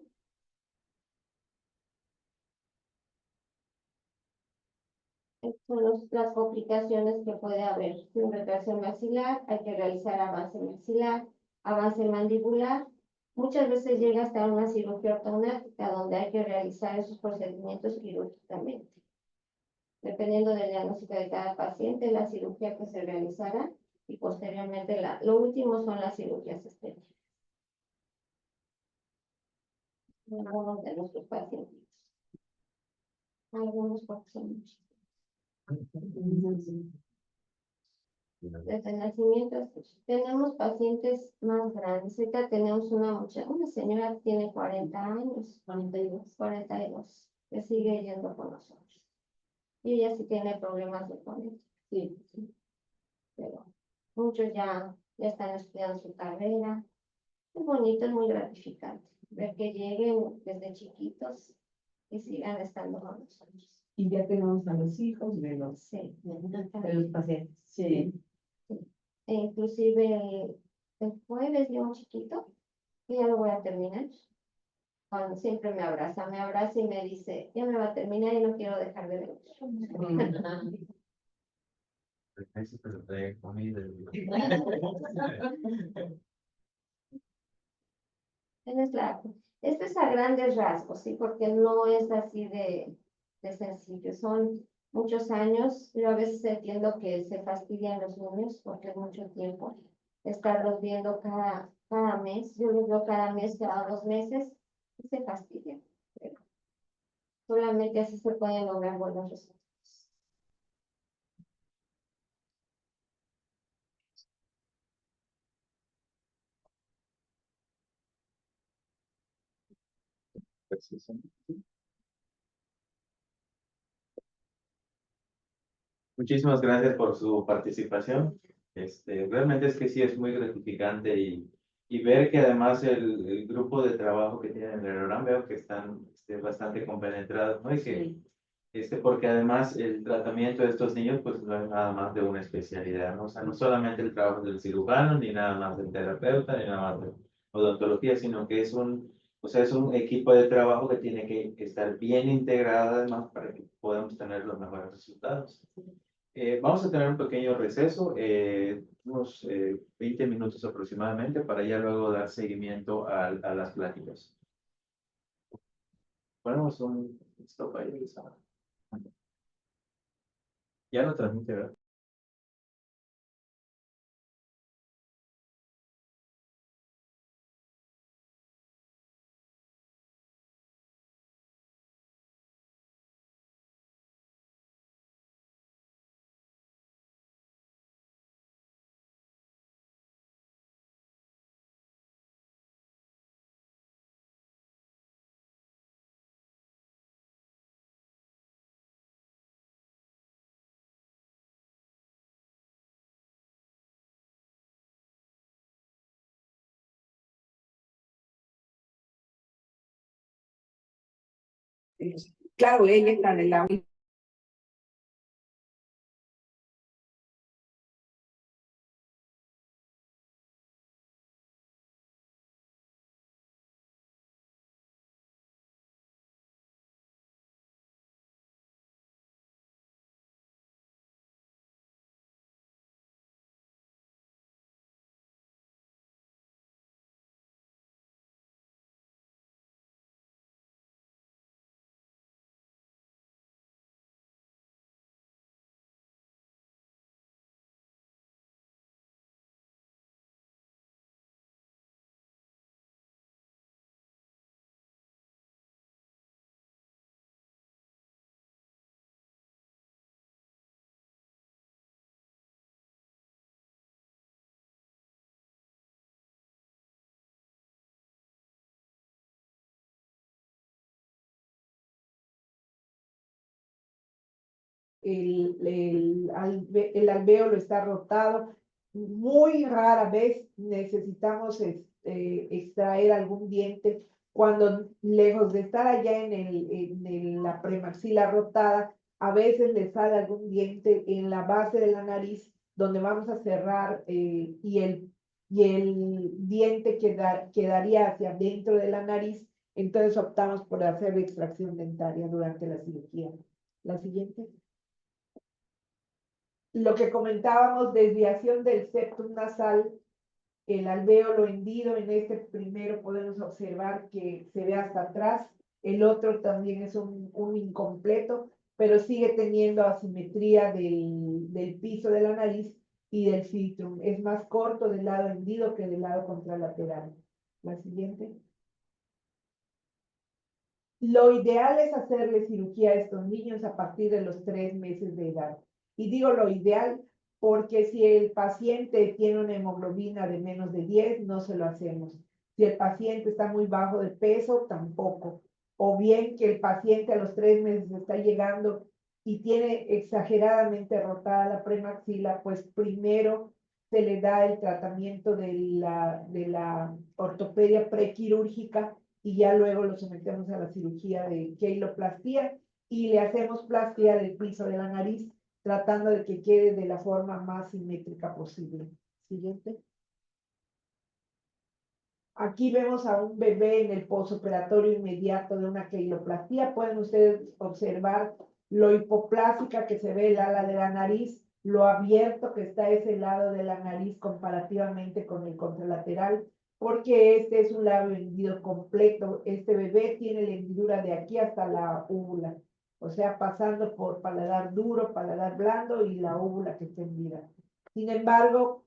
Son las complicaciones que puede haber. Sin retracción maxilar, hay que realizar avance maxilar, avance mandibular. Muchas veces llega hasta una cirugía ortognática donde hay que realizar esos procedimientos quirúrgicamente. Dependiendo del diagnóstico de cada paciente, la cirugía que se realizará y posteriormente lo último son las cirugías estéticas. Algunos de nuestros pacientes. Algunos porque son muchos. Desde nacimiento tenemos pacientes más grandes. Ahorita tenemos una señora que tiene 40 años, 42, que sigue yendo con nosotros. Y ella sí tiene problemas de fonética. Sí. Pero muchos ya están estudiando su carrera. Es bonito, es muy gratificante ver que lleguen desde chiquitos y sigan estando con nosotros. Y ya tenemos a los hijos de los pacientes. Sí. E inclusive el jueves de un chiquito, que ya lo voy a terminar. Cuando siempre me abraza y me dice, ya me va a terminar y no quiero dejar de ver. Este es a grandes rasgos, ¿sí? Porque no es así de sencillo. Son muchos años. Yo a veces entiendo que se fastidian los niños porque es mucho tiempo estarlos viendo cada mes. Yo los veo cada mes, cada 2 meses y se fastidian. Pero solamente así se pueden lograr buenos resultados. Muchísimas gracias por su participación. Realmente es que sí es muy gratificante y ver que además el grupo de trabajo que tienen en el programa veo que están bastante compenetrados, ¿no? Y que, porque además el tratamiento de estos niños pues no es nada más de una especialidad, ¿no? O sea, no solamente el trabajo del cirujano, ni nada más del terapeuta, ni nada más de odontología, sino que es un equipo de trabajo que tiene que estar bien integrado además para que podamos tener los mejores resultados. Vamos a tener un pequeño receso, unos 20 minutos aproximadamente, para ya luego dar seguimiento a las pláticas. Ponemos un stop ahí, Luisa. Ya no transmite, ¿verdad? Claro, ella está en la el alvéolo está rotado. Muy rara vez necesitamos extraer algún diente cuando lejos de estar allá en la premaxila rotada, a veces le sale algún diente en la base de la nariz donde vamos a cerrar y el diente quedaría hacia dentro de la nariz. Entonces optamos por hacer extracción dentaria durante la cirugía. La siguiente. Lo que comentábamos, desviación del septum nasal, el alvéolo hendido, en este primero podemos observar que se ve hasta atrás, el otro también es un incompleto, pero sigue teniendo asimetría del piso de la nariz y del filtrum. Es más corto del lado hendido que del lado contralateral. La siguiente. Lo ideal es hacerle cirugía a estos niños a partir de los 3 meses de edad. Y digo lo ideal porque si el paciente tiene una hemoglobina de menos de 10, no se lo hacemos. Si el paciente está muy bajo de peso, tampoco. O bien que el paciente a los 3 meses está llegando y tiene exageradamente rotada la premaxila, pues primero se le da el tratamiento de la ortopedia prequirúrgica y ya luego lo sometemos a la cirugía de queiloplastía y le hacemos plastía del piso de la nariz, tratando de que quede de la forma más simétrica posible. Siguiente. Aquí vemos a un bebé en el posoperatorio inmediato de una queiloplastía. Pueden ustedes observar lo hipoplástica que se ve el ala de la nariz, lo abierto que está ese lado de la nariz comparativamente con el contralateral, porque este es un labio hendido completo. Este bebé tiene la hendidura de aquí hasta la úvula, o sea, pasando por paladar duro, paladar blando y la úvula que está hendida. Sin embargo,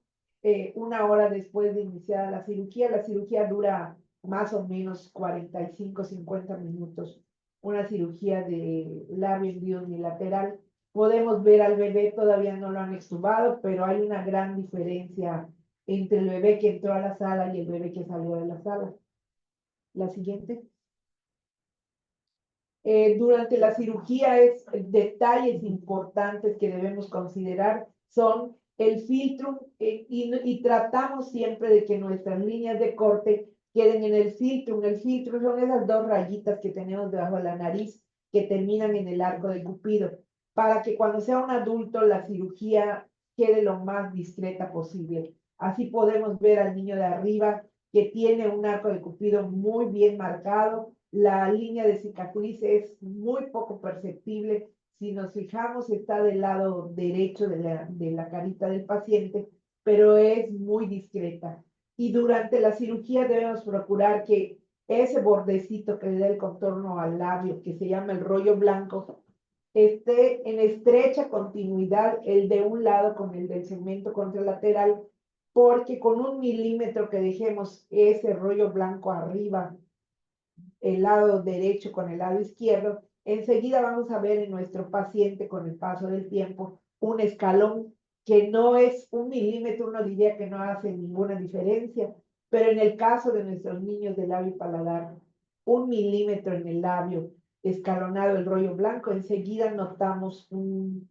una hora después de iniciar la cirugía dura más o menos 45, 50 minutos, una cirugía de labio hendido unilateral. Podemos ver al bebé, todavía no lo han extubado, pero hay una gran diferencia entre el bebé que entró a la sala y el bebé que salió de la sala. La siguiente. Durante la cirugía detalles importantes que debemos considerar son el filtro y tratamos siempre de que nuestras líneas de corte queden en el filtro. El filtro son esas dos rayitas que tenemos debajo de la nariz que terminan en el arco del cupido, para que cuando sea un adulto la cirugía quede lo más discreta posible. Así podemos ver al niño de arriba que tiene un arco de cupido muy bien marcado. La línea de cicatriz es muy poco perceptible. Si nos fijamos, está del lado derecho de la carita del paciente, pero es muy discreta. Y durante la cirugía debemos procurar que ese bordecito que le da el contorno al labio, que se llama el rollo blanco, esté en estrecha continuidad el de un lado con el del segmento contralateral, porque con 1 milímetro que dejemos ese rollo blanco arriba, el lado derecho con el lado izquierdo, enseguida vamos a ver en nuestro paciente con el paso del tiempo un escalón que no es 1 milímetro, uno diría que no hace ninguna diferencia, pero en el caso de nuestros niños de labio y paladar, 1 milímetro en el labio escalonado el rollo blanco, enseguida notamos un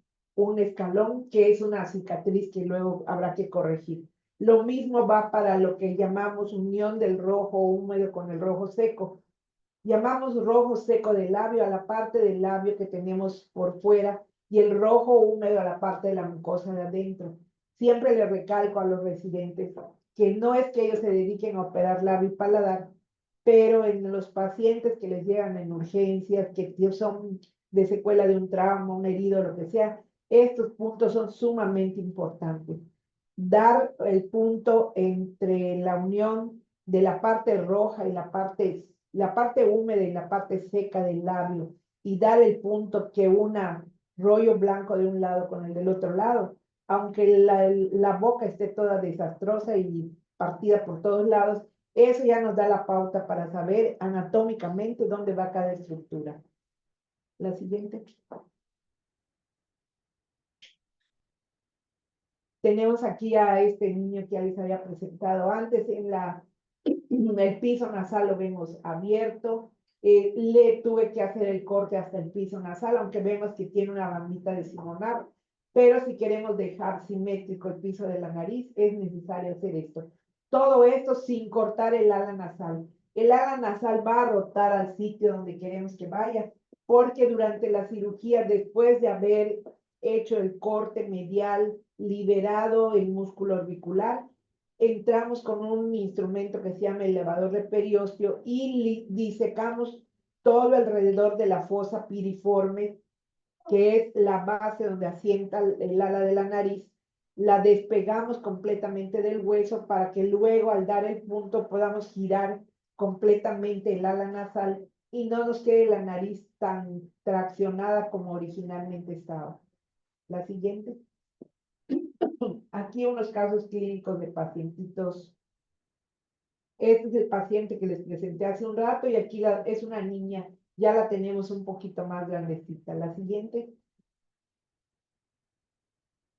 escalón que es una cicatriz que luego habrá que corregir. Lo mismo va para lo que llamamos unión del rojo húmedo con el rojo seco. Llamamos rojo seco del labio a la parte del labio que tenemos por fuera y el rojo húmedo a la parte de la mucosa de adentro. Siempre le recalco a los residentes que no es que ellos se dediquen a operar labio y paladar, pero en los pacientes que les llegan en urgencias, que son de secuela de un trauma, un herido, lo que sea, estos puntos son sumamente importantes. Dar el punto entre la unión de la parte roja y la parte húmeda y la parte seca del labio y dar el punto que una rollo blanco de un lado con el del otro lado, aunque la boca esté toda desastrosa y partida por todos lados, eso ya nos da la pauta para saber anatómicamente dónde va cada estructura. La siguiente. Tenemos aquí a este niño que ya les había presentado antes en el piso nasal lo vemos abierto. Le tuve que hacer el corte hasta el piso nasal, aunque vemos que tiene una bandita de Simonar, pero si queremos dejar simétrico el piso de la nariz, es necesario hacer esto. Todo esto sin cortar el ala nasal. El ala nasal va a rotar al sitio donde queremos que vaya, porque durante la cirugía, después de haber hecho el corte medial, liberado el músculo orbicular, entramos con un instrumento que se llama elevador de periósteo y disecamos todo alrededor de la fosa piriforme, que es la base donde asienta el ala de la nariz. La despegamos completamente del hueso para que luego al dar el punto podamos girar completamente el ala nasal y no nos quede la nariz tan traccionada como originalmente estaba. La siguiente. Aquí unos casos clínicos de pacientitos. Este es el paciente que les presenté hace un rato y aquí es una niña ya la tenemos un poquito más grandecita. La siguiente.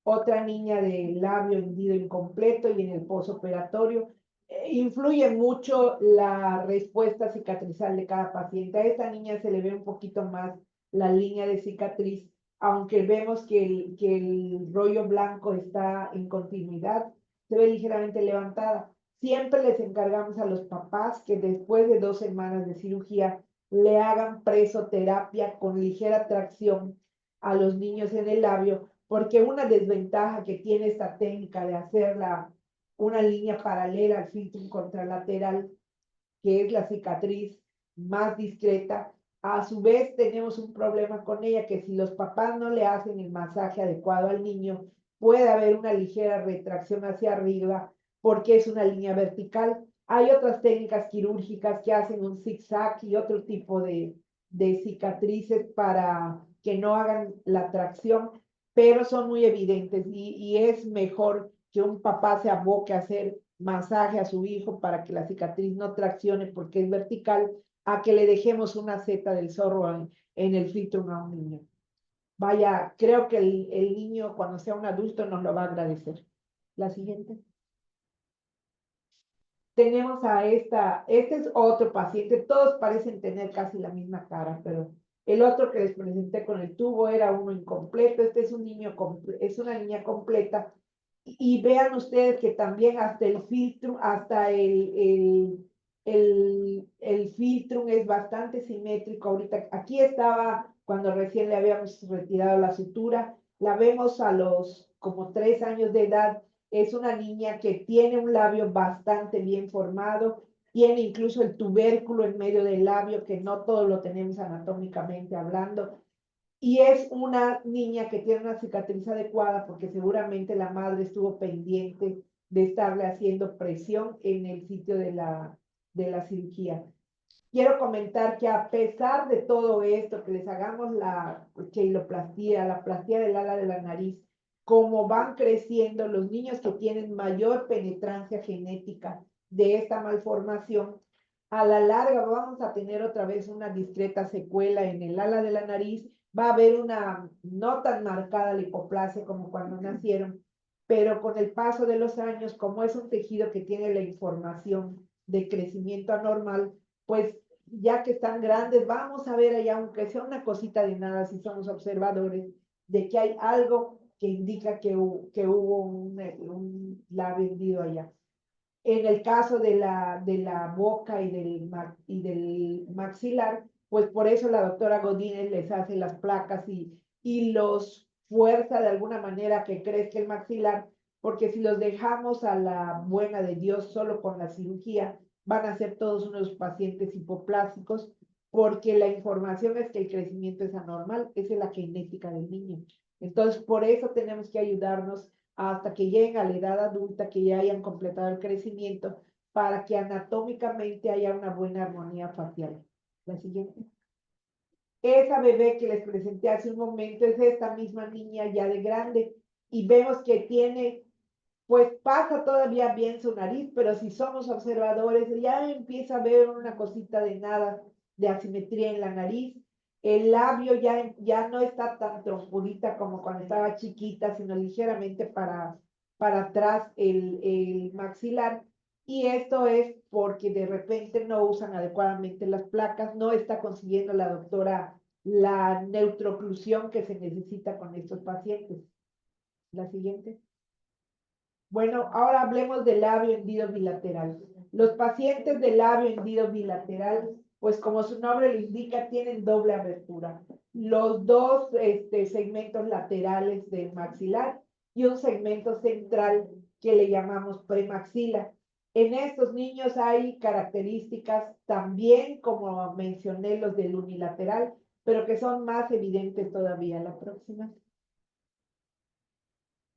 Otra niña de labio hendido incompleto y en el posoperatorio. Influye mucho la respuesta cicatrizal de cada paciente. A esta niña se le ve un poquito más la línea de cicatriz, aunque vemos que el rollo blanco está en continuidad, se ve ligeramente levantada. Siempre les encargamos a los papás que después de 2 semanas de cirugía le hagan presoterapia con ligera tracción a los niños en el labio, porque una desventaja que tiene esta técnica de hacerla una línea paralela al filtro contralateral, que es la cicatriz más discreta, a su vez tenemos un problema con ella, que si los papás no le hacen el masaje adecuado al niño, puede haber una ligera retracción hacia arriba, porque es una línea vertical. Hay otras técnicas quirúrgicas que hacen un zigzag y otro tipo de cicatrices para que no hagan la tracción, pero son muy evidentes y es mejor que un papá se aboque a hacer masaje a su hijo para que la cicatriz no traccione porque es vertical, a que le dejemos una seta del zorro en el filtro a un niño. Vaya, creo que el niño cuando sea un adulto nos lo va a agradecer. La siguiente. Tenemos a este es otro paciente, todos parecen tener casi la misma cara, pero el otro que les presenté con el tubo era uno incompleto, este es un niño, es una niña completa, y vean ustedes que también hasta el filtro, hasta el filtro es bastante simétrico. Ahorita, aquí estaba cuando recién le habíamos retirado la sutura, la vemos a los como 3 años de edad. Es una niña que tiene un labio bastante bien formado, tiene incluso el tubérculo en medio del labio, que no todo lo tenemos anatómicamente hablando, y es una niña que tiene una cicatriz adecuada porque seguramente la madre estuvo pendiente de estarle haciendo presión en el sitio de la cirugía. Quiero comentar que a pesar de todo esto, que les hagamos la cheiloplastía, la plastía del ala de la nariz, como van creciendo los niños que tienen mayor penetrancia genética de esta malformación, a la larga vamos a tener otra vez una discreta secuela en el ala de la nariz, va a haber una no tan marcada lipoplasia como cuando nacieron, pero con el paso de los años, como es un tejido que tiene la información de crecimiento anormal, pues ya que están grandes, vamos a ver allá, aunque sea una cosita de nada, si somos observadores, de que hay algo que indica que hubo un labio hendido allá. En el caso de la boca y del maxilar, pues por eso la doctora Godínez les hace las placas y los fuerza de alguna manera que crezca el maxilar, porque si los dejamos a la buena de Dios solo con la cirugía, van a ser todos unos pacientes hipoplásicos, porque la información es que el crecimiento es anormal, esa es la genética del niño. Entonces, por eso tenemos que ayudarnos hasta que lleguen a la edad adulta, que ya hayan completado el crecimiento, para que anatómicamente haya una buena armonía facial. La siguiente. Esa bebé que les presenté hace un momento es esta misma niña ya de grande, y vemos que tiene, pues pasa todavía bien su nariz, pero si somos observadores, ya empieza a ver una cosita de nada de asimetría en la nariz. El labio ya no está tan trompudita como cuando estaba chiquita, sino ligeramente para atrás el maxilar. Y esto es porque de repente no usan adecuadamente las placas, no está consiguiendo la doctora la neutrooclusión que se necesita con estos pacientes. La siguiente. Bueno, ahora hablemos del labio hendido bilateral. Los pacientes de labio hendido bilateral, pues como su nombre lo indica, tienen doble abertura. Los dos segmentos laterales del maxilar y un segmento central que le llamamos premaxila. En estos niños hay características también, como mencioné, los del unilateral, pero que son más evidentes todavía. La próxima.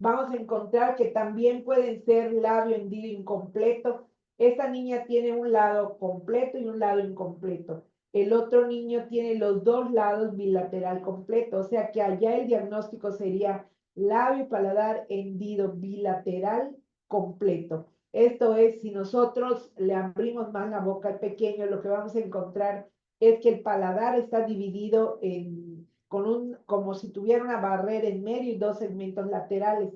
Vamos a encontrar que también pueden ser labio hendido incompleto. Esta niña tiene un lado completo y un lado incompleto. El otro niño tiene los dos lados bilateral completo, o sea que allá el diagnóstico sería labio paladar hendido bilateral completo. Esto es, si nosotros le abrimos más la boca al pequeño, lo que vamos a encontrar es que el paladar está dividido como si tuviera una barrera en medio y dos segmentos laterales.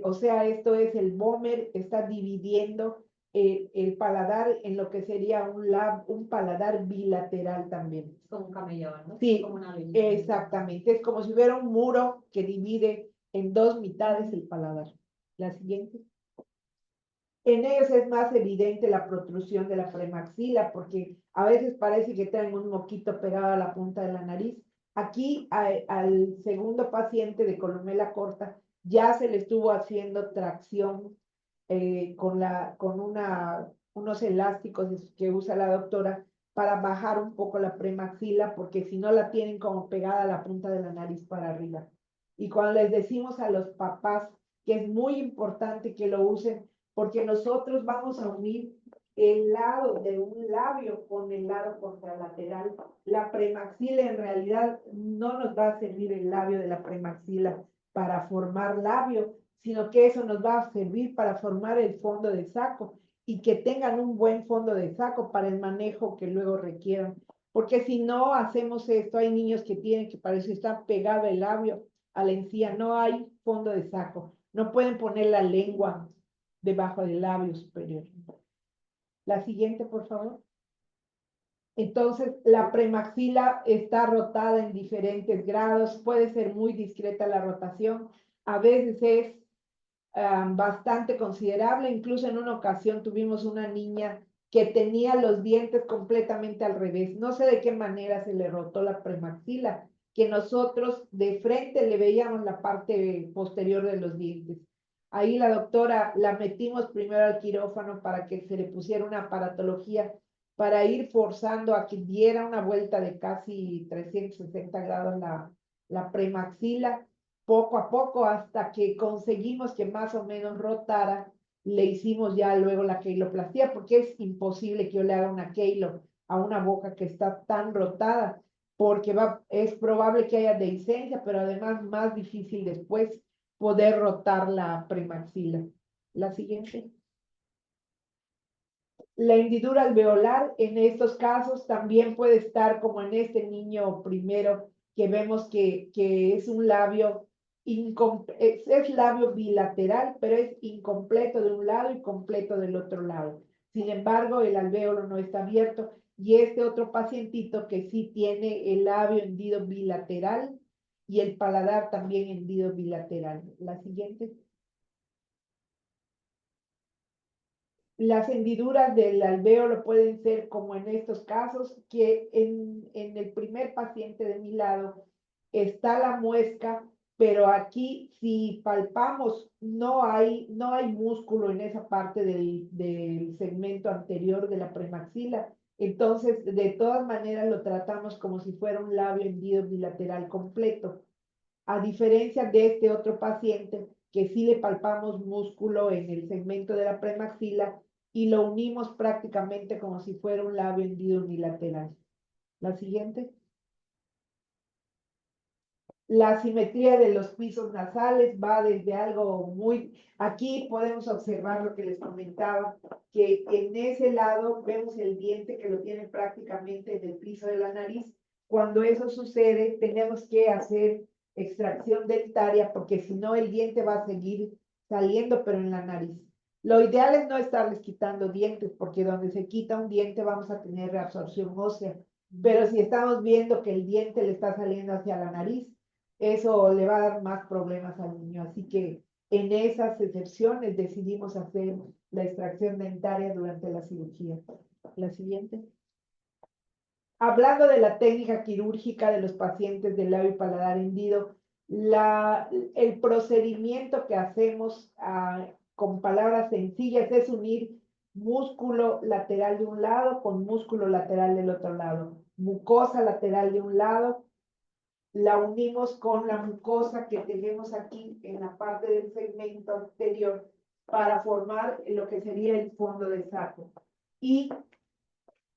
O sea, esto es el Bomer, está dividiendo el paladar en lo que sería un paladar bilateral también. Es como un camellón, ¿no? Sí, Como una avenida. exactamente. Es como si hubiera un muro que divide en dos mitades el paladar. La siguiente. En ellos es más evidente la protrusión de la premaxila porque a veces parece que traen un moquito pegado a la punta de la nariz. Aquí al segundo paciente de columela corta ya se le estuvo haciendo tracción con unos elásticos que usa la doctora para bajar un poco la premaxila porque si no la tienen como pegada a la punta de la nariz para arriba. Y cuando les decimos a los papás que es muy importante que lo usen porque nosotros vamos a unir el lado de un labio con el lado contralateral. La premaxila en realidad no nos va a servir el labio de la premaxila para formar labio, sino que eso nos va a servir para formar el fondo de saco y que tengan un buen fondo de saco para el manejo que luego requieran. Porque si no hacemos esto, hay niños que tienen que parece estar pegado el labio a la encía, no hay fondo de saco, no pueden poner la lengua debajo del labio superior. La siguiente, por favor. Entonces, la premaxila está rotada en diferentes grados, puede ser muy discreta la rotación, a veces es bastante considerable, incluso en una ocasión tuvimos una niña que tenía los dientes completamente al revés, no sé de qué manera se le rotó la premaxila, que nosotros de frente le veíamos la parte posterior de los dientes. Ahí la doctora la metimos primero al quirófano para que se le pusiera una aparatología para ir forzando a que diera una vuelta de casi 360 grados la premaxila, poco a poco, hasta que conseguimos que más o menos rotara, le hicimos ya luego la queiloplastía, porque es imposible que yo le haga una queilo a una boca que está tan rotada, porque es probable que haya dehiscencia, pero además más difícil después poder rotar la premaxila. La siguiente. La hendidura alveolar en estos casos también puede estar como en este niño primero que vemos que es un labio, es labio bilateral, pero es incompleto de un lado y completo del otro lado. Sin embargo, el alvéolo no está abierto y este otro pacientito que sí tiene el labio hendido bilateral y el paladar también hendido bilateral. La siguiente. Las hendiduras del alvéolo pueden ser como en estos casos, que en el primer paciente de mi lado está la muesca, pero aquí si palpamos no hay músculo en esa parte del segmento anterior de la premaxila. Entonces, de todas maneras lo tratamos como si fuera un labio hendido bilateral completo. A diferencia de este otro paciente que sí le palpamos músculo en el segmento de la premaxila y lo unimos prácticamente como si fuera un labio hendido unilateral. La siguiente. La simetría de los pisos nasales va desde algo muy... Aquí podemos observar lo que les comentaba, que en ese lado vemos el diente que lo tiene prácticamente en el piso de la nariz. Cuando eso sucede, tenemos que hacer extracción dentaria porque si no el diente va a seguir saliendo, pero en la nariz. Lo ideal es no estarles quitando dientes porque donde se quita un diente vamos a tener reabsorción ósea. Pero si estamos viendo que el diente le está saliendo hacia la nariz, eso le va a dar más problemas al niño. Así que en esas excepciones decidimos hacer la extracción dentaria durante la cirugía. La siguiente. Hablando de la técnica quirúrgica de los pacientes del labio y paladar hendido, el procedimiento que hacemos con palabras sencillas es unir músculo lateral de un lado con músculo lateral del otro lado, mucosa lateral de un lado, la unimos con la mucosa que tenemos aquí en la parte del segmento anterior para formar lo que sería el fondo de saco. Y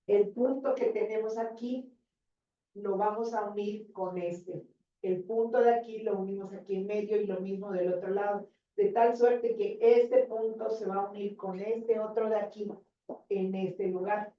el punto que tenemos aquí lo vamos a unir con este. El punto de aquí lo unimos aquí en medio y lo mismo del otro lado. De tal suerte que este punto se va a unir con este otro de aquí en este lugar.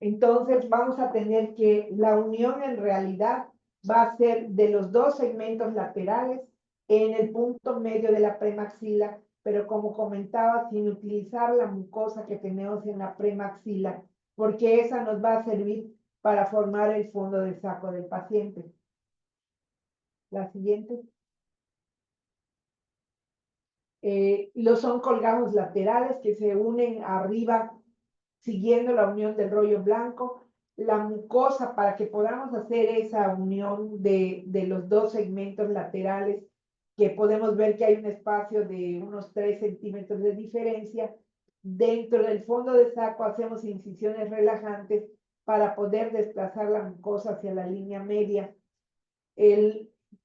Entonces vamos a tener que la unión en realidad va a ser de los dos segmentos laterales en el punto medio de la premaxila, pero como comentaba, sin utilizar la mucosa que tenemos en la premaxila, porque esa nos va a servir para formar el fondo de saco del paciente. La siguiente. Los son colgajos laterales que se unen arriba siguiendo la unión del rollo blanco. La mucosa, para que podamos hacer esa unión de los dos segmentos laterales, que podemos ver que hay un espacio de unos 3 centímetros de diferencia. Dentro del fondo de saco hacemos incisiones relajantes para poder desplazar la mucosa hacia la línea media.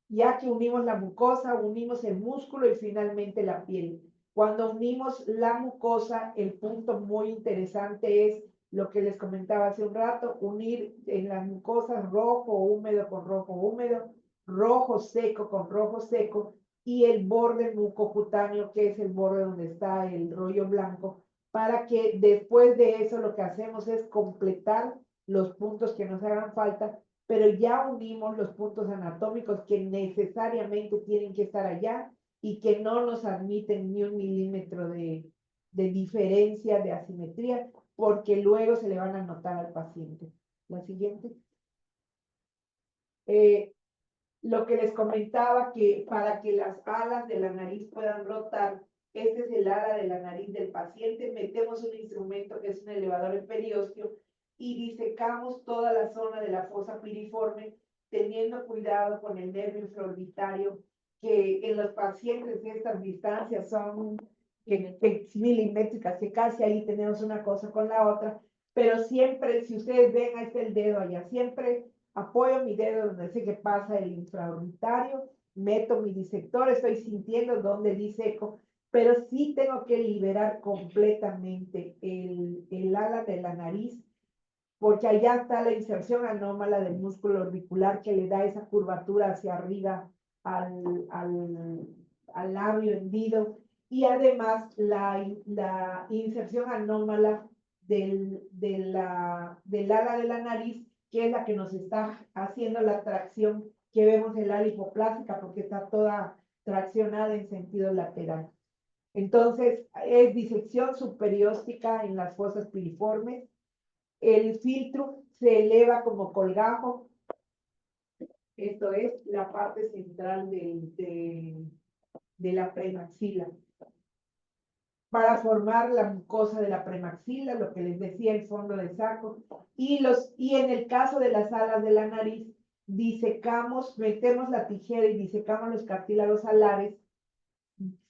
Ya que unimos la mucosa, unimos el músculo y finalmente la piel. Cuando unimos la mucosa, el punto muy interesante es lo que les comentaba hace un rato, unir en las mucosas rojo húmedo con rojo húmedo, rojo seco con rojo seco, y el borde mucocutáneo, que es el borde donde está el rollo blanco, para que después de eso lo que hacemos es completar los puntos que nos hagan falta, pero ya unimos los puntos anatómicos que necesariamente tienen que estar allá y que no nos admiten ni 1 milímetro de diferencia, de asimetría, porque luego se le van a notar al paciente. La siguiente. Lo que les comentaba, que para que las alas de la nariz puedan rotar, este es el ala de la nariz del paciente, metemos un instrumento que es un elevador en periósteo y disecamos toda la zona de la fosa piriforme, teniendo cuidado con el nervio infraorbitario, que en los pacientes de estas distancias son milimétricas, que casi ahí tenemos una cosa con la otra, pero siempre, si ustedes ven, ahí está el dedo allá, siempre apoyo mi dedo donde sé que pasa el infraorbitario, meto mi disector, estoy sintiendo dónde diseco, pero sí tengo que liberar completamente el ala de la nariz, porque allá está la inserción anómala del músculo orbicular que le da esa curvatura hacia arriba al labio hendido, y además la inserción anómala del ala de la nariz, que es la que nos está haciendo la tracción que vemos en la lipoplásica, porque está toda traccionada en sentido lateral. Entonces, es disección subperióstica en las fosas piriformes. El filtro se eleva como colgajo. Esto es la parte central de la premaxila. Para formar la mucosa de la premaxila, lo que les decía, el fondo del saco, y en el caso de las alas de la nariz, disecamos, metemos la tijera y disecamos los cartílagos alares,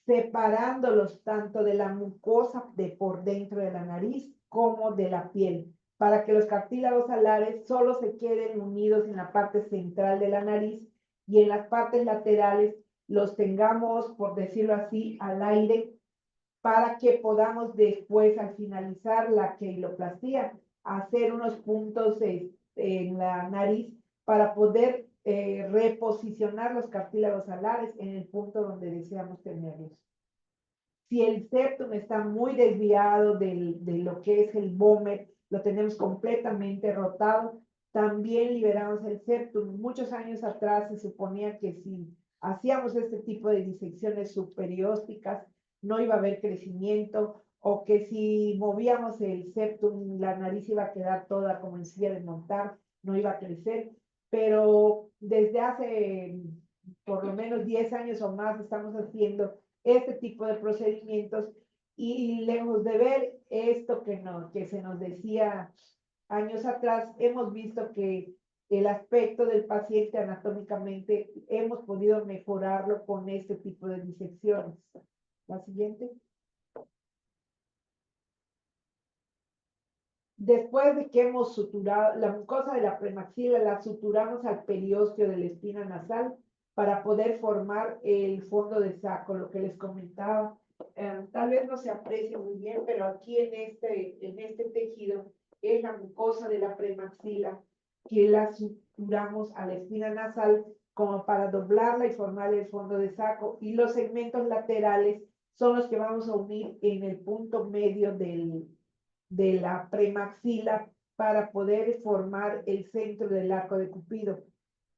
separándolos tanto de la mucosa de por dentro de la nariz como de la piel, para que los cartílagos alares solo se queden unidos en la parte central de la nariz y en las partes laterales los tengamos, por decirlo así, al aire, para que podamos después, al finalizar la queiloplastía, hacer unos puntos en la nariz para poder reposicionar los cartílagos alares en el punto donde deseamos tenerlos. Si el septum está muy desviado de lo que es el vómer, lo tenemos completamente rotado, también liberamos el septum. Muchos años atrás se suponía que si hacíamos este tipo de disecciones subperiósticas, no iba a haber crecimiento, o que si movíamos el septum, la nariz iba a quedar toda como en silla de montar, no iba a crecer, pero desde hace por lo menos 10 años o más estamos haciendo este tipo de procedimientos, y lejos de ver esto que se nos decía años atrás, hemos visto que el aspecto del paciente anatómicamente hemos podido mejorarlo con este tipo de disecciones. La siguiente. Después de que hemos suturado la mucosa de la premaxila, la suturamos al periósteo de la espina nasal para poder formar el fondo de saco, lo que les comentaba. Tal vez no se aprecie muy bien, pero aquí en este tejido es la mucosa de la premaxila, que la suturamos a la espina nasal como para doblarla y formar el fondo de saco, y los segmentos laterales son los que vamos a unir en el punto medio de la premaxila para poder formar el centro del arco de Cupido.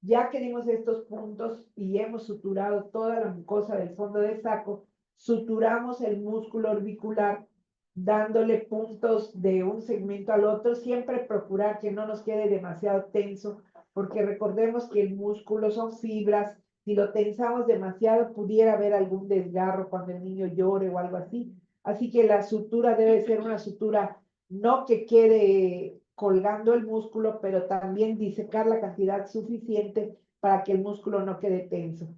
Ya que dimos estos puntos y hemos suturado toda la mucosa del fondo del saco, suturamos el músculo orbicular dándole puntos de un segmento al otro, siempre procurar que no nos quede demasiado tenso, porque recordemos que el músculo son fibras, si lo tensamos demasiado pudiera haber algún desgarro cuando el niño llore o algo así. Así que la sutura debe ser una sutura no que quede colgando el músculo, pero también disecar la cantidad suficiente para que el músculo no quede tenso.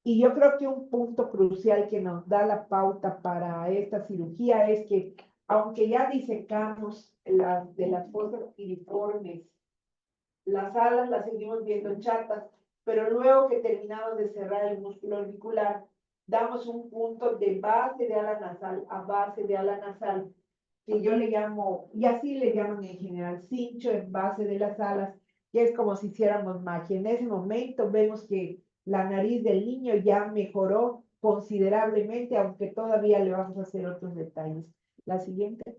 Y yo creo que un punto crucial que nos da la pauta para esta cirugía es que, aunque ya disecamos de las fosas piriformes, las alas las seguimos viendo chatas, pero luego que terminamos de cerrar el músculo orbicular, damos un punto de base de ala nasal a base de ala nasal, que yo le llamo, y así le llaman en general, cincho en base de las alas, que es como si hiciéramos magia. En ese momento vemos que la nariz del niño ya mejoró considerablemente, aunque todavía le vamos a hacer otros detalles. La siguiente.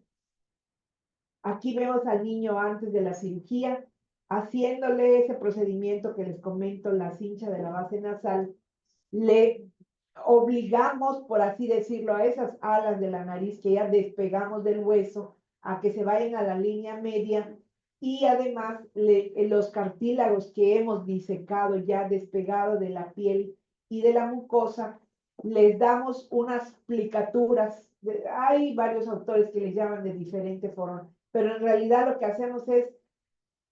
Aquí vemos al niño antes de la cirugía, haciéndole ese procedimiento que les comento, la cincha de la base nasal. Le obligamos, por así decirlo, a esas alas de la nariz que ya despegamos del hueso, a que se vayan a la línea media, y además los cartílagos que hemos disecado, ya despegado de la piel y de la mucosa, les damos unas plicaturas. Hay varios autores que les llaman de diferente forma, pero en realidad lo que hacemos es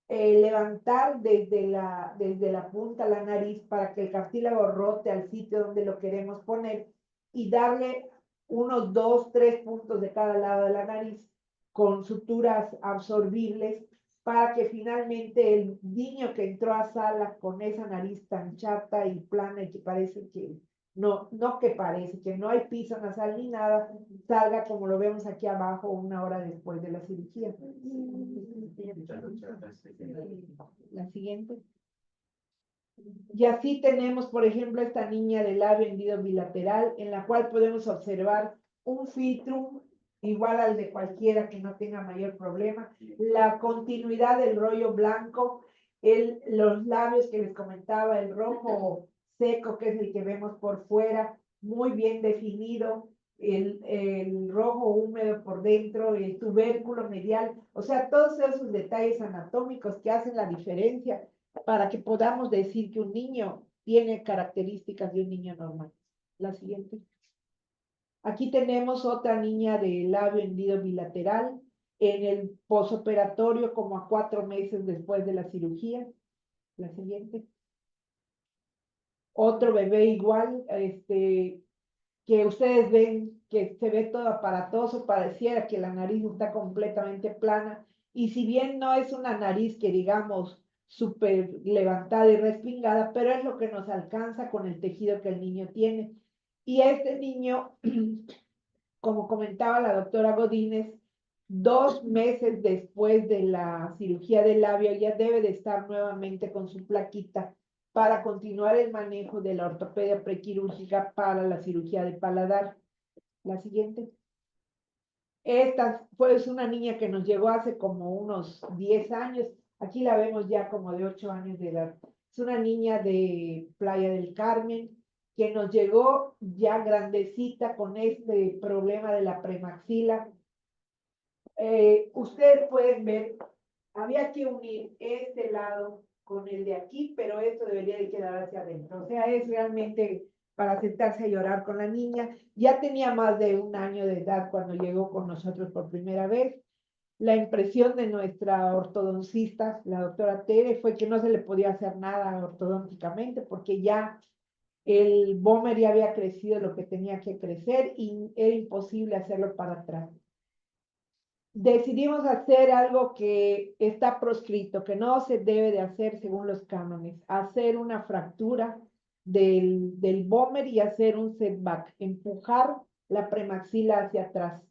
levantar desde la punta la nariz para que el cartílago rote al sitio donde lo queremos poner y darle unos 2, 3 puntos de cada lado de la nariz con suturas absorbibles para que finalmente el niño que entró a sala con esa nariz tan chata y plana y que parece que no que parece que no hay piso nasal ni nada, salga como lo vemos aquí abajo 1 hora después de la cirugía. La siguiente. Y así tenemos, por ejemplo, esta niña de labio hendido bilateral, en la cual podemos observar un filtrum igual al de cualquiera que no tenga mayor problema, la continuidad del rollo blanco, los labios que les comentaba, el rojo seco, que es el que vemos por fuera, muy bien definido, el rojo húmedo por dentro, el tubérculo medial, o sea, todos esos detalles anatómicos que hacen la diferencia para que podamos decir que un niño tiene características de un niño normal. La siguiente. Aquí tenemos otra niña de labio hendido bilateral en el posoperatorio como a 4 meses después de la cirugía. La siguiente. Otro bebé igual, que ustedes ven que se ve todo aparatoso, pareciera que la nariz está completamente plana, y si bien no es una nariz que digamos súper levantada y respingada, pero es lo que nos alcanza con el tejido que el niño tiene. Y este niño, como comentaba la doctora Godínez, 2 meses después de la cirugía del labio ya debe de estar nuevamente con su plaquita para continuar el manejo de la ortopedia prequirúrgica para la cirugía de paladar. La siguiente. Esta fue una niña que nos llegó hace como unos 10 años. Aquí la vemos ya como de 8 años de edad. Es una niña de Playa del Carmen que nos llegó ya grandecita con este problema de la premaxila. Ustedes pueden ver, había que unir este lado con el de aquí, pero esto debería de quedar hacia adentro. O sea, es realmente para sentarse a llorar con la niña. Ya tenía más de 1 año de edad cuando llegó con nosotros por primera vez. La impresión de nuestra ortodoncista, la doctora Tere, fue que no se le podía hacer nada ortodónticamente porque ya el bómer ya había crecido lo que tenía que crecer y era imposible hacerlo para atrás. Decidimos hacer algo que está proscrito, que no se debe de hacer según los cánones, hacer una fractura del bómer y hacer un setback, empujar la premaxila hacia atrás.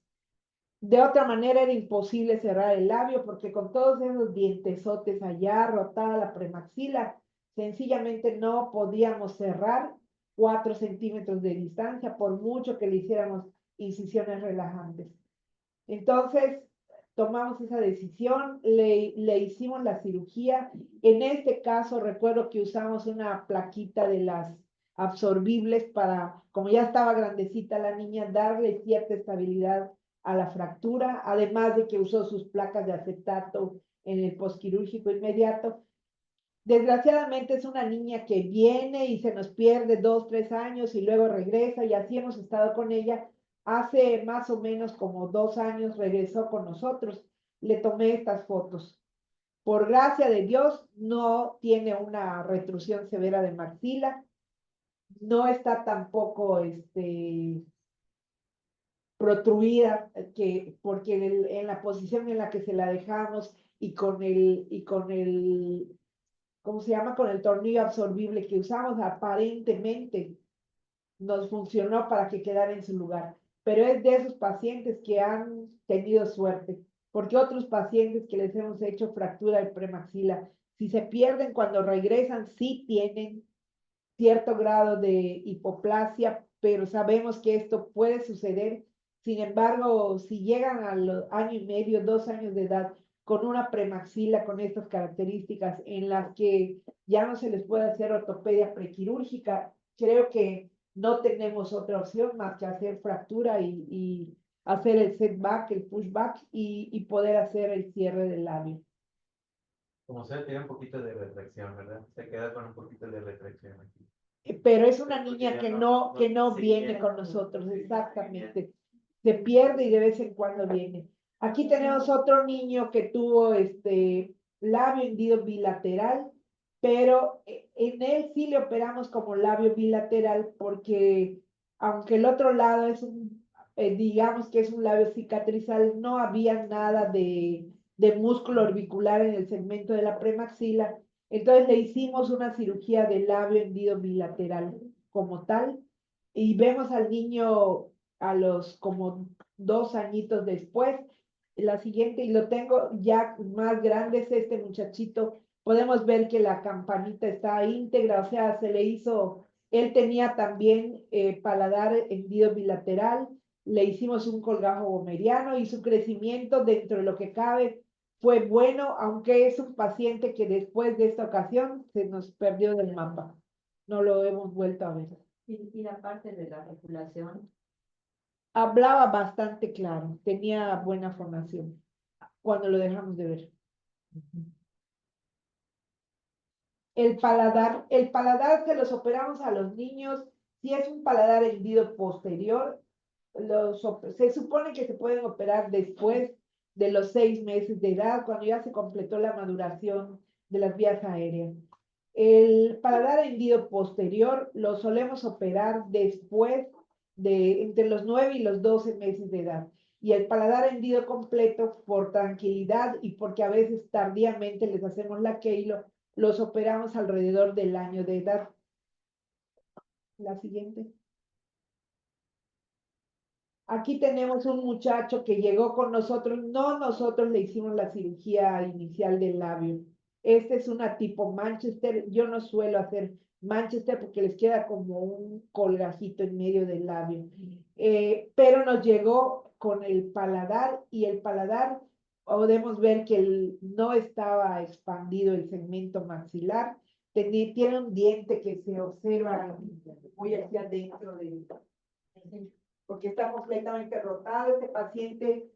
De otra manera era imposible cerrar el labio porque con todos esos dientesotes allá, rotada la premaxila, sencillamente no podíamos cerrar 4 centímetros de distancia por mucho que le hiciéramos incisiones relajantes. Entonces, tomamos esa decisión, le hicimos la cirugía. En este caso, recuerdo que usamos una plaquita de las absorbibles para, como ya estaba grandecita la niña, darle cierta estabilidad a la fractura, además de que usó sus placas de acetato en el posquirúrgico inmediato. Desgraciadamente es una niña que viene y se nos pierde 2, 3 años y luego regresa, y así hemos estado con ella. Hace más o menos como 2 años regresó con nosotros. Le tomé estas fotos. Por gracia de Dios, no tiene una retrusión severa de maxila, no está tampoco protruida, porque en la posición en la que se la dejamos y con el ¿cómo se llama? Con el tornillo absorbible que usamos, aparentemente nos funcionó para que quedara en su lugar. Pero es de esos pacientes que han tenido suerte, porque otros pacientes que les hemos hecho fractura de premaxila, si se pierden cuando regresan, sí tienen cierto grado de hipoplasia, pero sabemos que esto puede suceder. Sin embargo, si llegan al año y medio, 2 años de edad, con una premaxila con estas características en las que ya no se les puede hacer ortopedia prequirúrgica, creo que no tenemos otra opción más que hacer fractura y hacer el setback, el pushback y poder hacer el cierre del labio. Como sea, tiene un poquito de retracción, ¿verdad? Se queda con un poquito de retracción aquí. Pero es una Porque niña ya que no sí, viene viene. con nosotros, exactamente. Se pierde y de vez en cuando viene. Aquí tenemos otro niño que tuvo labio hendido bilateral, pero en él sí le operamos como labio bilateral porque aunque el otro lado es digamos que es un labio cicatrizal, no había nada de músculo orbicular en el segmento de la premaxila. Entonces le hicimos una cirugía de labio hendido bilateral como tal, y vemos al niño a los como 2 añitos después. La siguiente, y lo tengo ya más grande, es este muchachito. Podemos ver que la campanita está íntegra, o sea, se le hizo, él tenía también paladar hendido bilateral, le hicimos un colgajo gomeriano y su crecimiento dentro de lo que cabe fue bueno, aunque es un paciente que después de esta ocasión se nos perdió del mapa. No lo hemos vuelto a ver. Y la parte de la regulación. Hablaba bastante claro, tenía buena formación cuando lo dejamos de ver. El paladar que los operamos a los niños, si es un paladar hendido posterior, se supone que se pueden operar después de los 6 meses de edad, cuando ya se completó la maduración de las vías aéreas. El paladar hendido posterior lo solemos operar después de entre los 9 y los 12 meses de edad. Y el paladar hendido completo, por tranquilidad y porque a veces tardíamente les hacemos la keilo, los operamos alrededor del año de edad. La siguiente. Aquí tenemos un muchacho que llegó con nosotros, no nosotros le hicimos la cirugía inicial del labio. Este es una tipo Manchester, yo no suelo hacer Manchester porque les queda como un colgajito en medio del labio. Pero nos llegó con el paladar, y el paladar podemos ver que no estaba expandido el segmento maxilar, tiene un diente que se observa muy hacia adentro del, porque está completamente rotado. Este paciente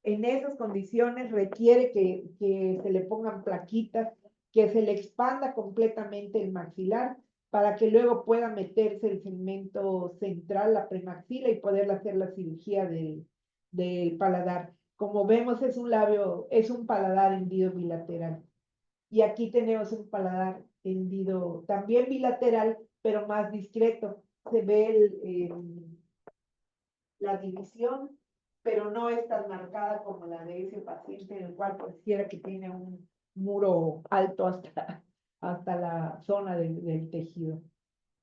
en esas condiciones requiere que se le pongan plaquitas, que se le expanda completamente el maxilar para que luego pueda meterse el segmento central, la premaxila, y poder hacer la cirugía del paladar. Como vemos, es un paladar hendido bilateral. Y aquí tenemos un paladar hendido también bilateral, pero más discreto. Se ve la división, pero no es tan marcada como la de ese paciente, en el cual pareciera que tiene un muro alto hasta la zona del tejido.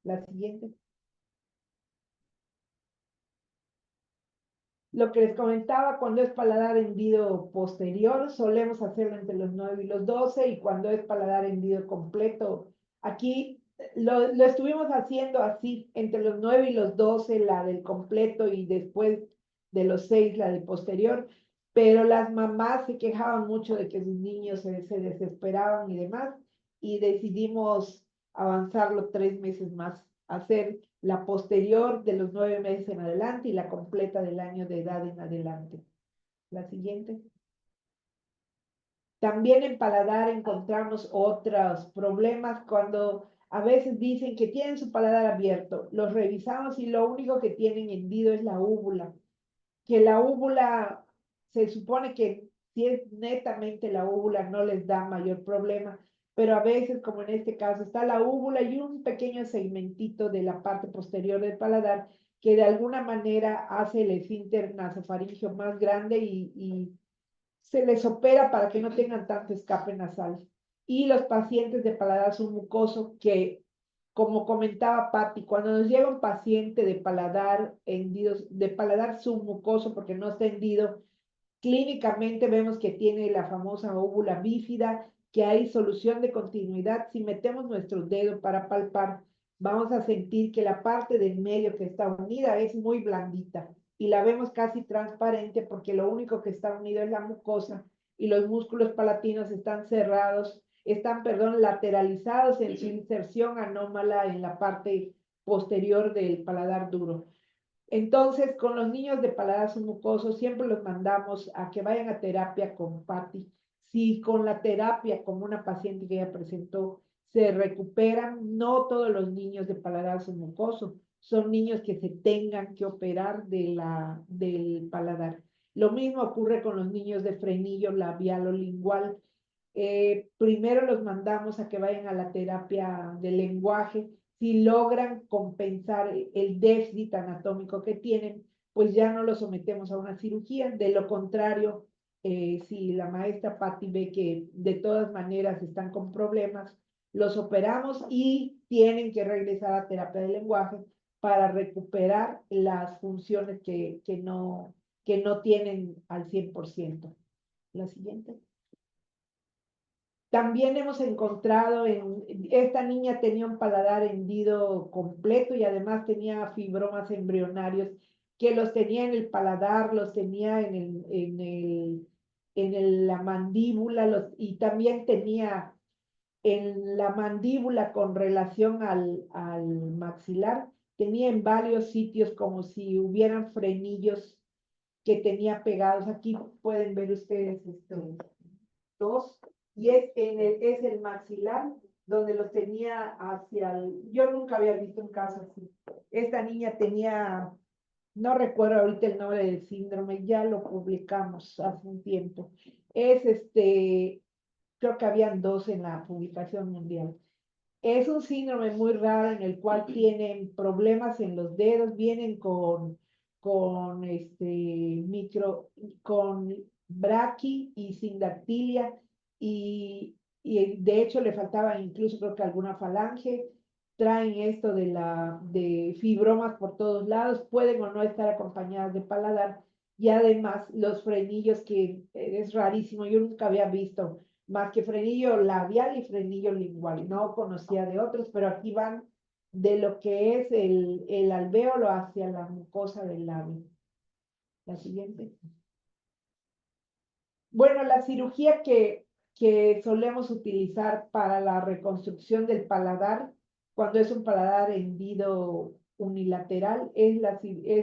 La siguiente. Lo que les comentaba, cuando es paladar hendido posterior, solemos hacerlo entre los 9 y los 12, y cuando es paladar hendido completo, aquí lo estuvimos haciendo así, entre los 9 y los 12, la del completo, y después de los 6, la del posterior. pero las mamás se quejaban mucho de que sus niños se desesperaban y demás, y decidimos avanzarlo 3 meses más, hacer la posterior de los 9 meses en adelante y la completa del año de edad en adelante. La siguiente. También en paladar encontramos otros problemas cuando a veces dicen que tienen su paladar abierto. Los revisamos y lo único que tienen hendido es la úvula. Que la úvula se supone que si es netamente la úvula no les da mayor problema, pero a veces, como en este caso, está la úvula y un pequeño segmentito de la parte posterior del paladar que de alguna manera hace el esfínter nasofaringeo más grande y se les opera para que no tengan tanto escape nasal. Y los pacientes de paladar submucoso que, como comentaba Patti, cuando nos llega un paciente de paladar hendido, de paladar submucoso porque no está hendido, clínicamente vemos que tiene la famosa úvula bífida, que hay solución de continuidad. Si metemos nuestro dedo para palpar, vamos a sentir que la parte del medio que está unida es muy blandita y la vemos casi transparente porque lo único que está unido es la mucosa y los músculos palatinos están cerrados, están, perdón, lateralizados en su inserción anómala en la parte posterior del paladar duro. Entonces, con los niños de paladar submucoso siempre los mandamos a que vayan a terapia con Patti. Si con la terapia, como una paciente que ella presentó, se recuperan, no todos los niños de paladar submucoso, son niños que se tengan que operar del paladar. Lo mismo ocurre con los niños de frenillo labial o lingual. Primero los mandamos a que vayan a la terapia del lenguaje. Si logran compensar el déficit anatómico que tienen, pues ya no los sometemos a una cirugía. De lo contrario, si la maestra Patti ve que de todas maneras están con problemas, los operamos y tienen que regresar a terapia del lenguaje para recuperar las funciones que no tienen al 100%. La siguiente. También hemos encontrado esta niña tenía un paladar hendido completo y además tenía fibromas embrionarios que los tenía en el paladar, los tenía la mandíbula y también tenía en la mandíbula con relación al maxilar, tenía en varios sitios como si hubieran frenillos que tenía pegados. Aquí pueden ver ustedes estos dos, y es el maxilar donde los tenía yo nunca había visto un caso así. Esta niña tenía, no recuerdo ahorita el nombre del síndrome, ya lo publicamos hace un tiempo. Creo que habían 2 en la publicación mundial. Es un síndrome muy raro en el cual tienen problemas en los dedos, vienen con con braqui y sindactilia y de hecho le faltaba incluso creo que alguna falange, traen esto de fibromas por todos lados, pueden o no estar acompañadas de paladar y además los frenillos que es rarísimo, yo nunca había visto más que frenillo labial y frenillo lingual. No conocía de otros, pero aquí van de lo que es el alvéolo hacia la mucosa del labio. La siguiente. Bueno, la cirugía que solemos utilizar para la reconstrucción del paladar, cuando es un paladar hendido unilateral, es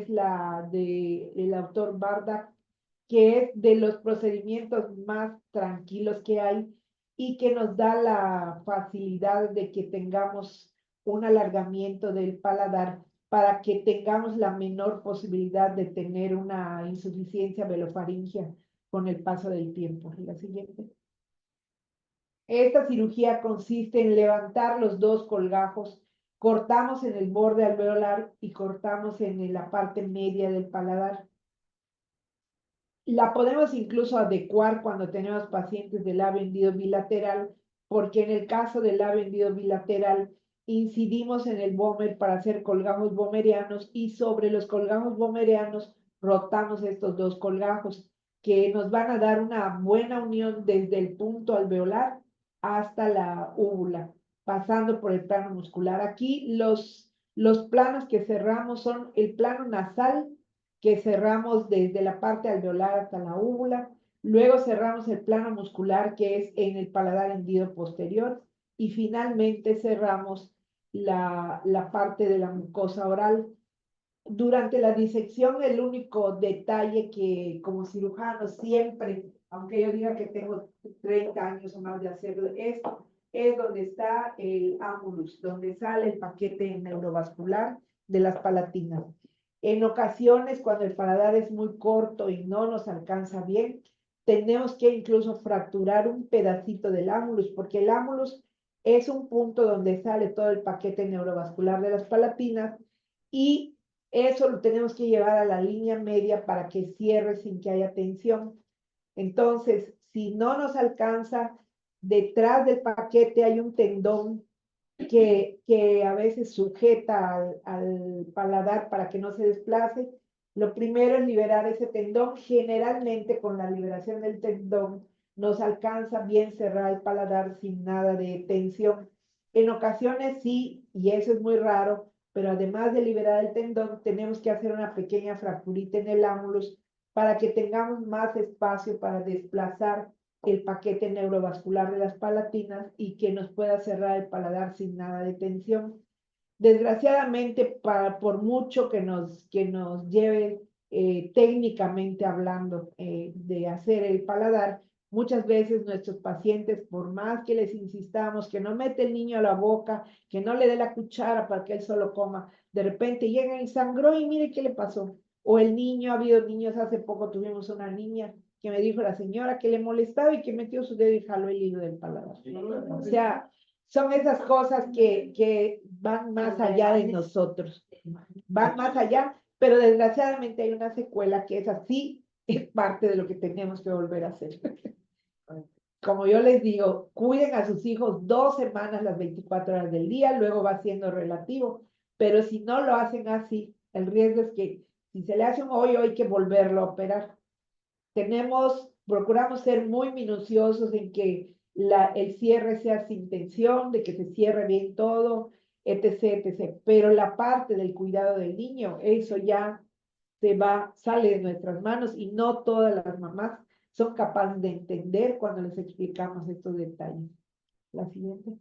la del autor Bardak, que es de los procedimientos más tranquilos que hay y que nos da la facilidad de que tengamos un alargamiento del paladar para que tengamos la menor posibilidad de tener una insuficiencia velofaringea con el paso del tiempo. La siguiente. Esta cirugía consiste en levantar los 2 colgajos, cortamos en el borde alveolar y cortamos en la parte media del paladar. La podemos incluso adecuar cuando tenemos pacientes de labio hendido bilateral, porque en el caso del labio hendido bilateral incidimos en el vómer para hacer colgajos vomerianos y sobre los colgajos vomerianos rotamos estos 2 colgajos que nos van a dar una buena unión desde el punto alveolar hasta la úvula, pasando por el plano muscular. Aquí los planos que cerramos son el plano nasal que cerramos desde la parte alveolar hasta la úvula. Luego cerramos el plano muscular, que es en el paladar hendido posterior. Y finalmente cerramos la parte de la mucosa oral. Durante la disección, el único detalle que como cirujano siempre, aunque yo diga que tengo 30 años o más de hacerlo, es donde está el ámulus, donde sale el paquete neurovascular de las palatinas. En ocasiones, cuando el paladar es muy corto y no nos alcanza bien, tenemos que incluso fracturar un pedacito del ámulus, porque el ámulus es un punto donde sale todo el paquete neurovascular de las palatinas y eso lo tenemos que llevar a la línea media para que cierre sin que haya tensión. Entonces, si no nos alcanza, detrás del paquete hay un tendón que a veces sujeta al paladar para que no se desplace. Lo primero es liberar ese tendón. Generalmente con la liberación del tendón nos alcanza bien cerrar el paladar sin nada de tensión. En ocasiones sí, y eso es muy raro, pero además de liberar el tendón, tenemos que hacer una pequeña fracturita en el ánulus para que tengamos más espacio para desplazar el paquete neurovascular de las palatinas y que nos pueda cerrar el paladar sin nada de tensión. Desgraciadamente, por mucho que nos lleve técnicamente hablando de hacer el paladar, muchas veces nuestros pacientes, por más que les insistamos que no mete el niño a la boca, que no le dé la cuchara para que él solo coma, de repente llegan y sangró y mire qué le pasó. O el niño, ha habido niños, hace poco tuvimos una niña que me dijo la señora que le molestaba y que metió su dedo y jaló el hilo del paladar. O sea, son esas cosas que van más allá de nosotros, van más allá, pero desgraciadamente hay una secuela que es así, es parte de lo que tenemos que volver a hacer. Como yo les digo, cuiden a sus hijos 2 semanas las 24 horas del día, luego va siendo relativo, pero si no lo hacen así, el riesgo es que si se le hace un hoyo hay que volverlo a operar. Procuramos ser muy minuciosos en que el cierre sea sin tensión, de que se cierre bien todo, etc., etc. Pero la parte del cuidado del niño, eso ya sale de nuestras manos y no todas las mamás son capaces de entender cuando les explicamos estos detalles. La siguiente.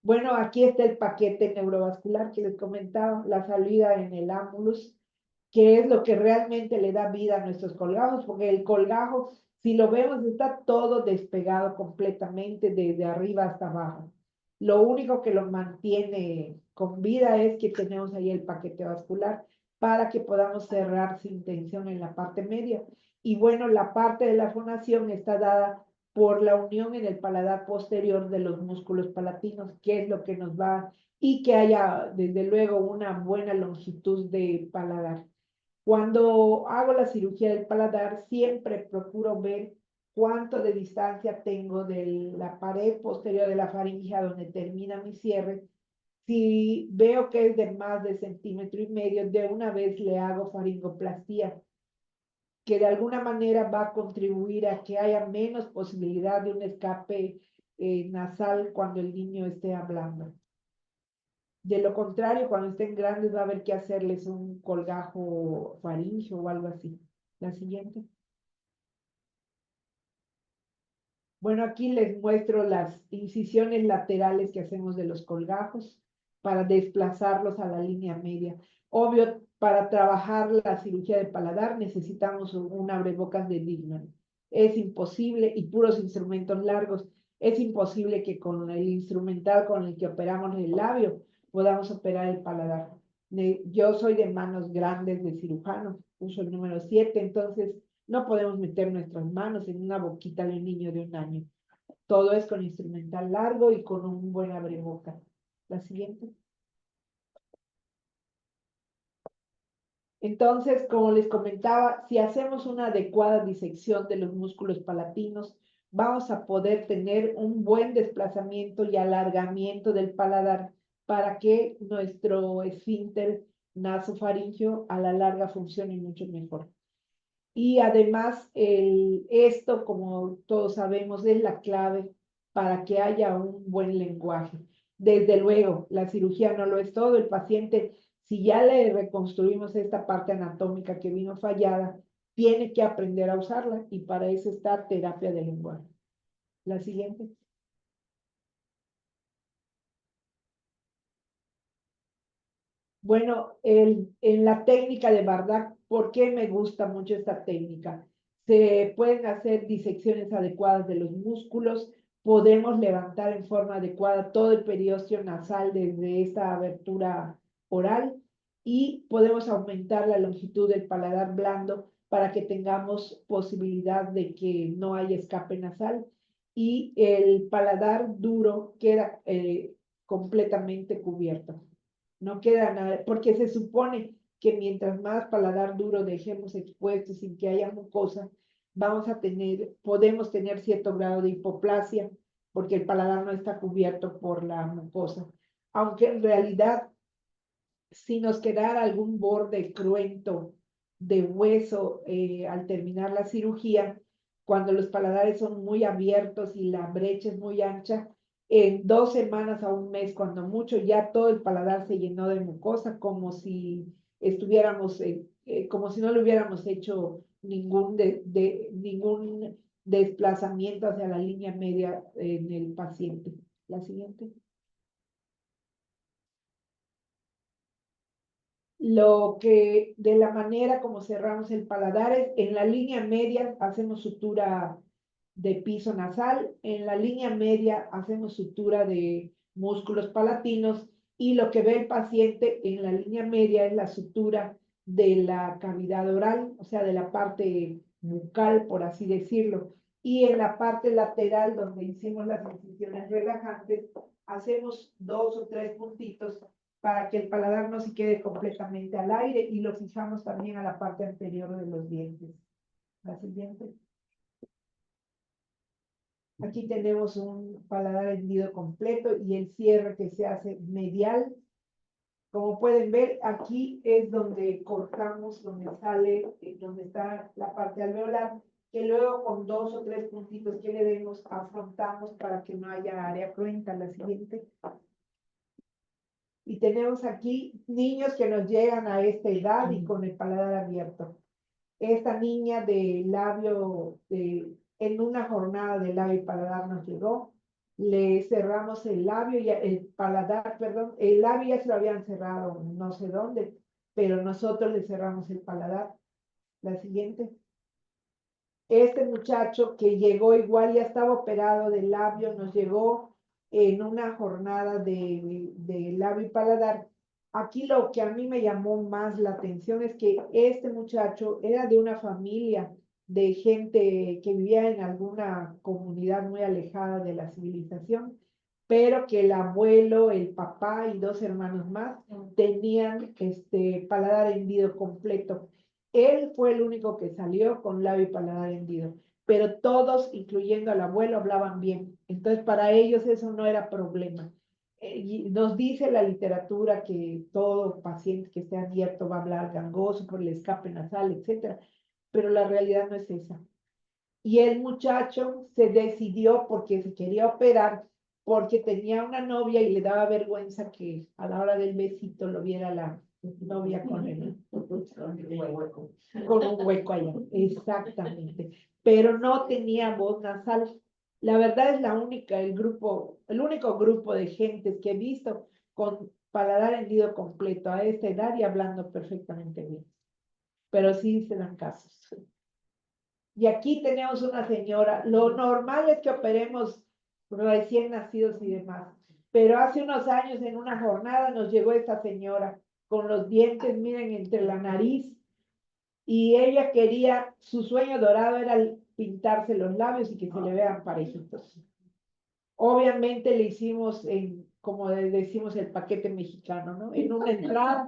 Bueno, aquí está el paquete neurovascular que les comentaba, la salida en el ámulus, que es lo que realmente le da vida a nuestros colgajos, porque el colgajo, si lo vemos, está todo despegado completamente desde arriba hasta abajo. Lo único que lo mantiene con vida es que tenemos ahí el paquete vascular para que podamos cerrar sin tensión en la parte media. Y bueno, la parte de la fonación está dada por la unión en el paladar posterior de los músculos palatinos, que es lo que nos va, y que haya desde luego una buena longitud de paladar. Cuando hago la cirugía del paladar, siempre procuro ver cuánto de distancia tengo de la pared posterior de la faringe donde termina mi cierre. Si veo que es de más de 1,5 centímetros, de una vez le hago faringoplastía, que de alguna manera va a contribuir a que haya menos posibilidad de un escape nasal cuando el niño esté hablando. De lo contrario, cuando estén grandes va a haber que hacerles un colgajo faríngeo o algo así. La siguiente. Bueno, aquí les muestro las incisiones laterales que hacemos de los colgajos para desplazarlos a la línea media. Obvio, para trabajar la cirugía de paladar necesitamos un abrebocas de Dickman. Es imposible, y puros instrumentos largos, es imposible que con el instrumental con el que operamos el labio podamos operar el paladar. Yo soy de manos grandes de cirujano, uso el número 7, entonces no podemos meter nuestras manos en una boquita de un niño de 1 año. Todo es con instrumental largo y con un buen abreboca. La siguiente. Entonces, como les comentaba, si hacemos una adecuada disección de los músculos palatinos, vamos a poder tener un buen desplazamiento y alargamiento del paladar para que nuestro esfínter nasofaríngeo a la larga funcione mucho mejor. Y además, esto, como todos sabemos, es la clave para que haya un buen lenguaje. Desde luego, la cirugía no lo es todo. El paciente Si ya le reconstruimos esta parte anatómica que vino fallada, tiene que aprender a usarla y para eso está terapia del lenguaje. La siguiente. Bueno, en la técnica de Bardak, ¿por qué me gusta mucho esta técnica? Se pueden hacer disecciones adecuadas de los músculos, podemos levantar en forma adecuada todo el periósteo nasal desde esta abertura oral y podemos aumentar la longitud del paladar blando para que tengamos posibilidad de que no haya escape nasal y el paladar duro queda completamente cubierto. No queda nada, porque se supone que mientras más paladar duro dejemos expuesto sin que haya mucosa, podemos tener cierto grado de hipoplasia, porque el paladar no está cubierto por la mucosa. Aunque en realidad, si nos quedara algún borde cruento de hueso al terminar la cirugía, cuando los paladares son muy abiertos y la brecha es muy ancha, en 2 semanas a un mes, cuando mucho, ya todo el paladar se llenó de mucosa, como si estuviéramos, como si no le hubiéramos hecho ningún desplazamiento hacia la línea media en el paciente. La siguiente. De la manera como cerramos el paladar es en la línea media hacemos sutura de piso nasal, en la línea media hacemos sutura de músculos palatinos y lo que ve el paciente en la línea media es la sutura de la cavidad oral, o sea, de la parte bucal, por así decirlo. Y en la parte lateral, donde hicimos las incisiones relajantes, hacemos 2 o 3 puntitos para que el paladar no se quede completamente al aire y lo fijamos también a la parte anterior de los dientes. La siguiente. Aquí tenemos un paladar hendido completo y el cierre que se hace medial. Como pueden ver, aquí es donde cortamos, donde sale, donde está la parte alveolar, que luego con 2 o 3 puntitos que le demos, afrontamos para que no haya área cruenta. La siguiente. Y tenemos aquí niños que nos llegan a esta edad y con el paladar abierto. Esta niña de labio, en una jornada de labio y paladar nos llegó, le cerramos el labio, y el paladar, perdón, el labio ya se lo habían cerrado no sé dónde, pero nosotros le cerramos el paladar. La siguiente. Este muchacho que llegó igual, ya estaba operado del labio, nos llegó en una jornada de labio y paladar. Aquí lo que a mí me llamó más la atención es que este muchacho era de una familia de gente que vivía en alguna comunidad muy alejada de la civilización, pero que el abuelo, el papá y 2 hermanos más tenían paladar hendido completo. Él fue el único que salió con labio y paladar hendido, pero todos, incluyendo al abuelo, hablaban bien. Entonces, para ellos eso no era problema. Y nos dice la literatura que todo paciente que esté abierto va a hablar gangoso por el escape nasal, etcétera, pero la realidad no es esa. Y el muchacho se decidió porque se quería operar, porque tenía una novia y le daba vergüenza que a la hora del besito lo viera la novia con él. Con un hueco allá, exactamente. Pero no tenía voz nasal. La verdad es el único grupo de gentes que he visto con paladar hendido completo a esta edad y hablando perfectamente bien. Pero sí se dan casos. Y aquí tenemos una señora. Lo normal es que operemos recién nacidos y demás. Pero hace unos años en una jornada nos llegó esta señora con los dientes, miren, entre la nariz. Y ella quería, su sueño dorado era pintarse los labios y que se le vean parejitos. Obviamente le hicimos, como decimos, el paquete mexicano, ¿no? En una entrada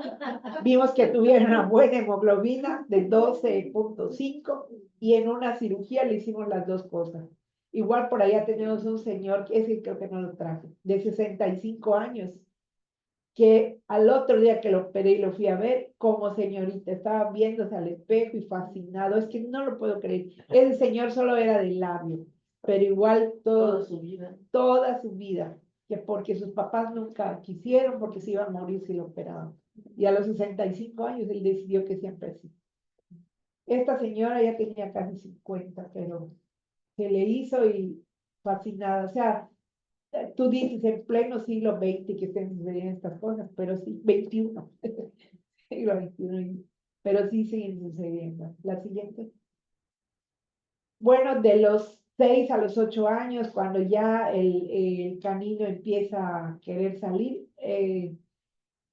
vimos que tuviera una buena hemoglobina de 12.5 y en una cirugía le hicimos las 2 cosas. Igual por allá tenemos un señor, ese creo que no lo traje, de 65 años, que al otro día que lo operé y lo fui a ver, como señorita, estaba viéndose al espejo y fascinado, es que no lo puedo creer. Ese señor solo era del labio, pero igual toda su vida. que porque sus papás nunca quisieron, porque se iba a morir si lo operaban. Y a los 65 años él decidió que siempre sí. Esta señora ya tenía casi 50, pero se le hizo y fascinada. O sea, tú dices en pleno siglo XX que se sucedían estas cosas, pero sí, 21, siglo XXI, pero sí siguen sucediendo. La siguiente. Bueno, de los 6 a los 8 años, cuando ya el canino empieza a querer salir,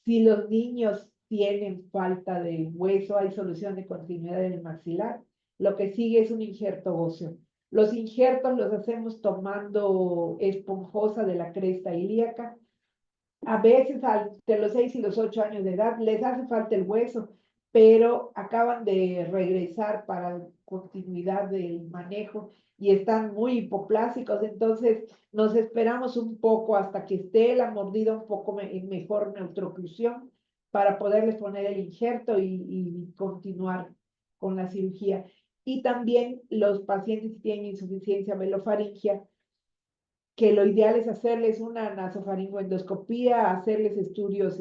si los niños tienen falta de hueso, hay solución de continuidad en el maxilar. Lo que sigue es un injerto óseo. Los injertos los hacemos tomando esponjosa de la cresta ilíaca. A veces de los 6 y los 8 años de edad les hace falta el hueso, pero acaban de regresar para continuidad del manejo y están muy hipoplásicos, entonces nos esperamos un poco hasta que esté la mordida un poco en mejor neutroclusión para poderles poner el injerto y continuar con la cirugía. Y también los pacientes que tienen insuficiencia velofaringia, que lo ideal es hacerles una nasofaringoendoscopía, hacerles estudios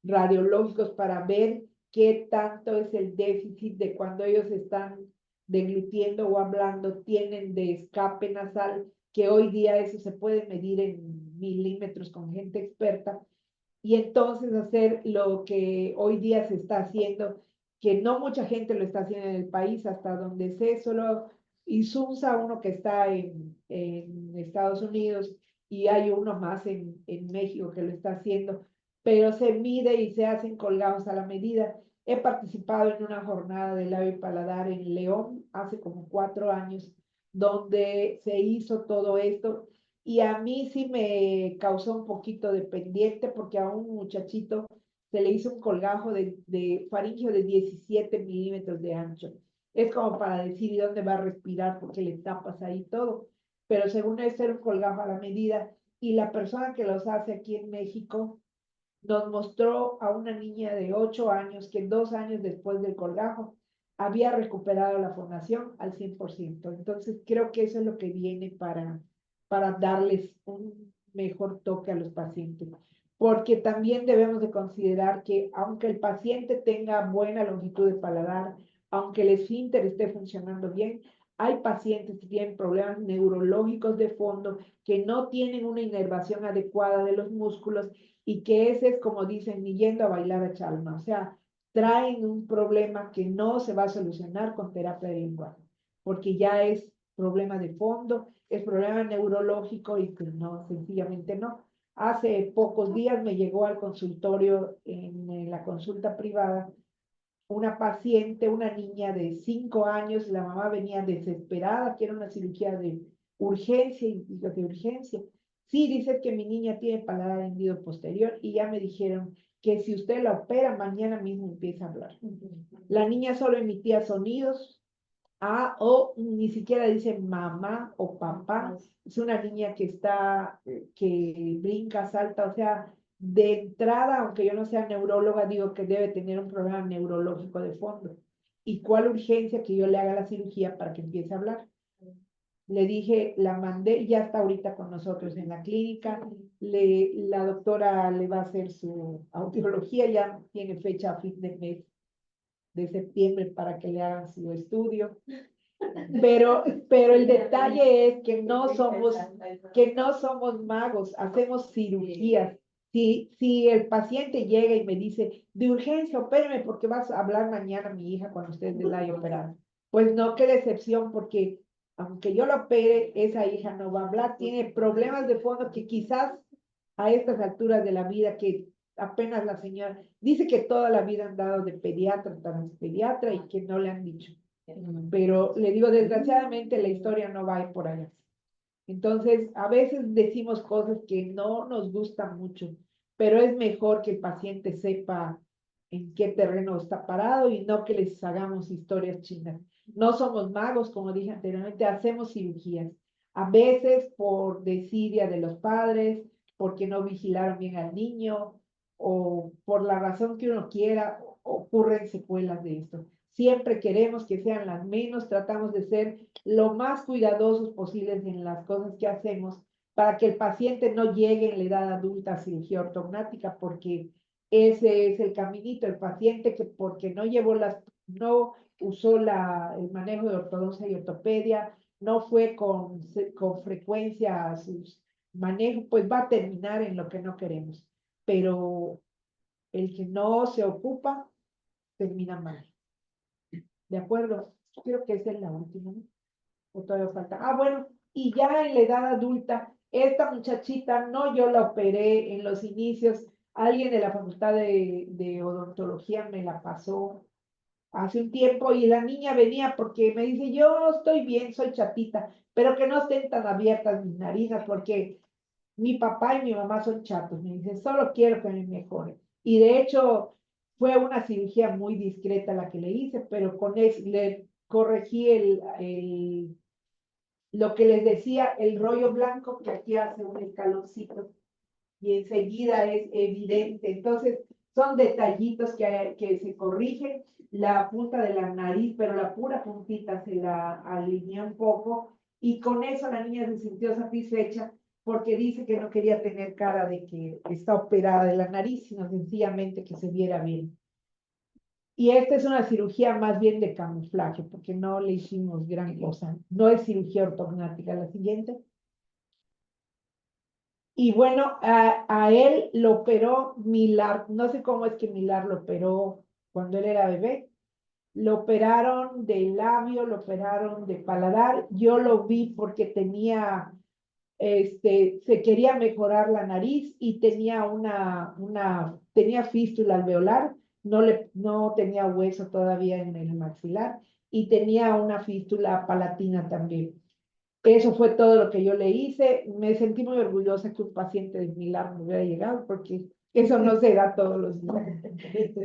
radiológicos para ver qué tanto es el déficit de cuando ellos están deglutiendo o hablando, tienen de escape nasal, que hoy día eso se puede medir en milímetros con gente experta, y entonces hacer lo que hoy día se está haciendo, que no mucha gente lo está haciendo en el país, hasta donde sé, solo Insunza, uno que está en Estados Unidos, y hay uno más en México que lo está haciendo, pero se mide y se hacen colgados a la medida. He participado en una jornada de labio y paladar en León hace como 4 años, donde se hizo todo esto, y a mí sí me causó un poquito de pendiente porque a un muchachito se le hizo un colgajo de faringio de 17 milímetros de ancho. Es como para decir, ¿y dónde va a respirar? Porque le tapas ahí todo. Pero según esto era un colgajo a la medida, y la persona que los hace aquí en México nos mostró a una niña de 8 años que 2 años después del colgajo había recuperado la fonación al 100%. Entonces creo que eso es lo que viene para darles un mejor toque a los pacientes. Porque también debemos de considerar que aunque el paciente tenga buena longitud de paladar, aunque el esfínter esté funcionando bien, hay pacientes que tienen problemas neurológicos de fondo, que no tienen una inervación adecuada de los músculos, y que ese es, como dicen, ni yendo a bailar a Chalma. O sea, traen un problema que no se va a solucionar con terapia de lenguaje, porque ya es problema de fondo, es problema neurológico, y pues no, sencillamente no. Hace pocos días me llegó al consultorio en la consulta privada una paciente, una niña de 5 años, la mamá venía desesperada, que era una cirugía de urgencia y de urgencia. Sí, dice que mi niña tiene paladar hendido posterior, y ya me dijeron que si usted la opera, mañana mismo empieza a hablar. La niña solo emitía sonidos, o ni siquiera dice mamá o papá. Es una niña que brinca, salta, o sea, de entrada, aunque yo no sea neuróloga, digo que debe tener un problema neurológico de fondo. ¿Y cuál urgencia que yo le haga la cirugía para que empiece a hablar? Le dije, la mandé, ya está ahorita con nosotros en la clínica. La doctora le va a hacer su audiología, ya tiene fecha a fin de mes de septiembre para que le hagan su estudio. Pero el detalle es que no somos magos, hacemos cirugías. Si el paciente llega y me dice, de urgencia, opéreme porque vas a hablar mañana mi hija cuando ustedes la hayan operado, pues no, qué decepción, porque aunque yo la opere, esa hija no va a hablar, tiene problemas de fondo que quizás a estas alturas de la vida, que apenas la señora dice que toda la vida han dado de pediatra tras pediatra y que no le han dicho. Pero le digo, desgraciadamente la historia no va por allá. Entonces, a veces decimos cosas que no nos gustan mucho, pero es mejor que el paciente sepa en qué terreno está parado y no que les hagamos historias chinas. No somos magos, como dije anteriormente, hacemos cirugías. A veces por desidia de los padres, porque no vigilaron bien al niño, o por la razón que uno quiera, ocurren secuelas de esto. Siempre queremos que sean las menos, tratamos de ser lo más cuidadosos posibles en las cosas que hacemos, para que el paciente no llegue en la edad adulta a cirugía ortognática, porque ese es el caminito, el paciente que porque no llevó no usó el manejo de ortodoncia y ortopedia, no fue con frecuencia a sus manejos, pues va a terminar en lo que no queremos. Pero el que no se ocupa, termina mal. ¿De acuerdo? Creo que esa es la última, ¿no? O todavía falta. Ah, bueno, y ya en la edad adulta, esta muchachita, no yo la operé en los inicios, alguien de la facultad de odontología me la pasó hace un tiempo y la niña venía porque me dice, yo estoy bien, soy chatita, pero que no estén tan abiertas mis narinas porque mi papá y mi mamá son chatos. Me dice, solo quiero que me mejore. Y de hecho fue una cirugía muy discreta la que le hice, pero con eso le corregí lo que les decía, el rollo blanco que aquí hace un escaloncito y enseguida es evidente. Entonces, son detallitos que se corrigen. La punta de la nariz, pero la pura puntita se la alineé un poco y con eso la niña se sintió satisfecha porque dice que no quería tener cara de que está operada de la nariz, sino sencillamente que se viera bien. Y esta es una cirugía más bien de camuflaje, porque no le hicimos gran cosa. No es cirugía ortognática la siguiente. Y bueno, a él lo operó Milar, no sé cómo es que Milar lo operó cuando él era bebé. Lo operaron de labio, lo operaron de paladar. Yo lo vi porque se quería mejorar la nariz y tenía tenía fístula alveolar, no tenía hueso todavía en el maxilar y tenía una fístula palatina también. Eso fue todo lo que yo le hice. Me sentí muy orgullosa que un paciente de Milagro me hubiera llegado, porque eso no se da todos los días.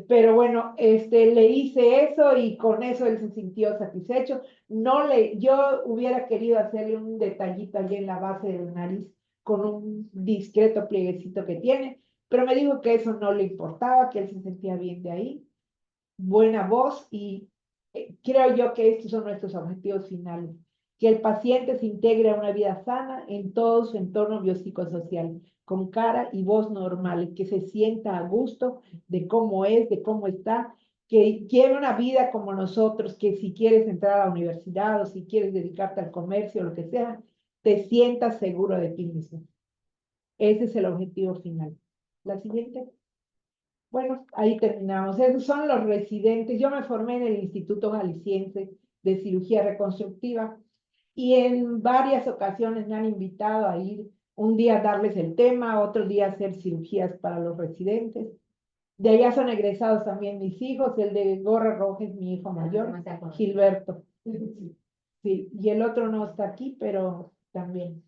Pero bueno, le hice eso y con eso él se sintió satisfecho. Yo hubiera querido hacerle un detallito allí en la base de la nariz con un discreto plieguecito que tiene, pero me dijo que eso no le importaba, que él se sentía bien de ahí. Buena voz y creo yo que estos son nuestros objetivos finales, que el paciente se integre a una vida sana en todo su entorno biopsicosocial, con cara y voz normal, que se sienta a gusto de cómo es, de cómo está, que lleve una vida como nosotros, que si quieres entrar a la universidad o si quieres dedicarte al comercio o lo que sea, te sientas seguro de ti mismo. Ese es el objetivo final. La siguiente. Bueno, ahí terminamos. Esos son los residentes. Yo me formé en el Instituto Jalisciense de Cirugía Reconstructiva y en varias ocasiones me han invitado a ir un día a darles el tema, otro día a hacer cirugías para los residentes. De allá son egresados también mis hijos, el de gorra roja es mi hijo mayor, Gilberto. Sí, y el otro no está aquí, pero también.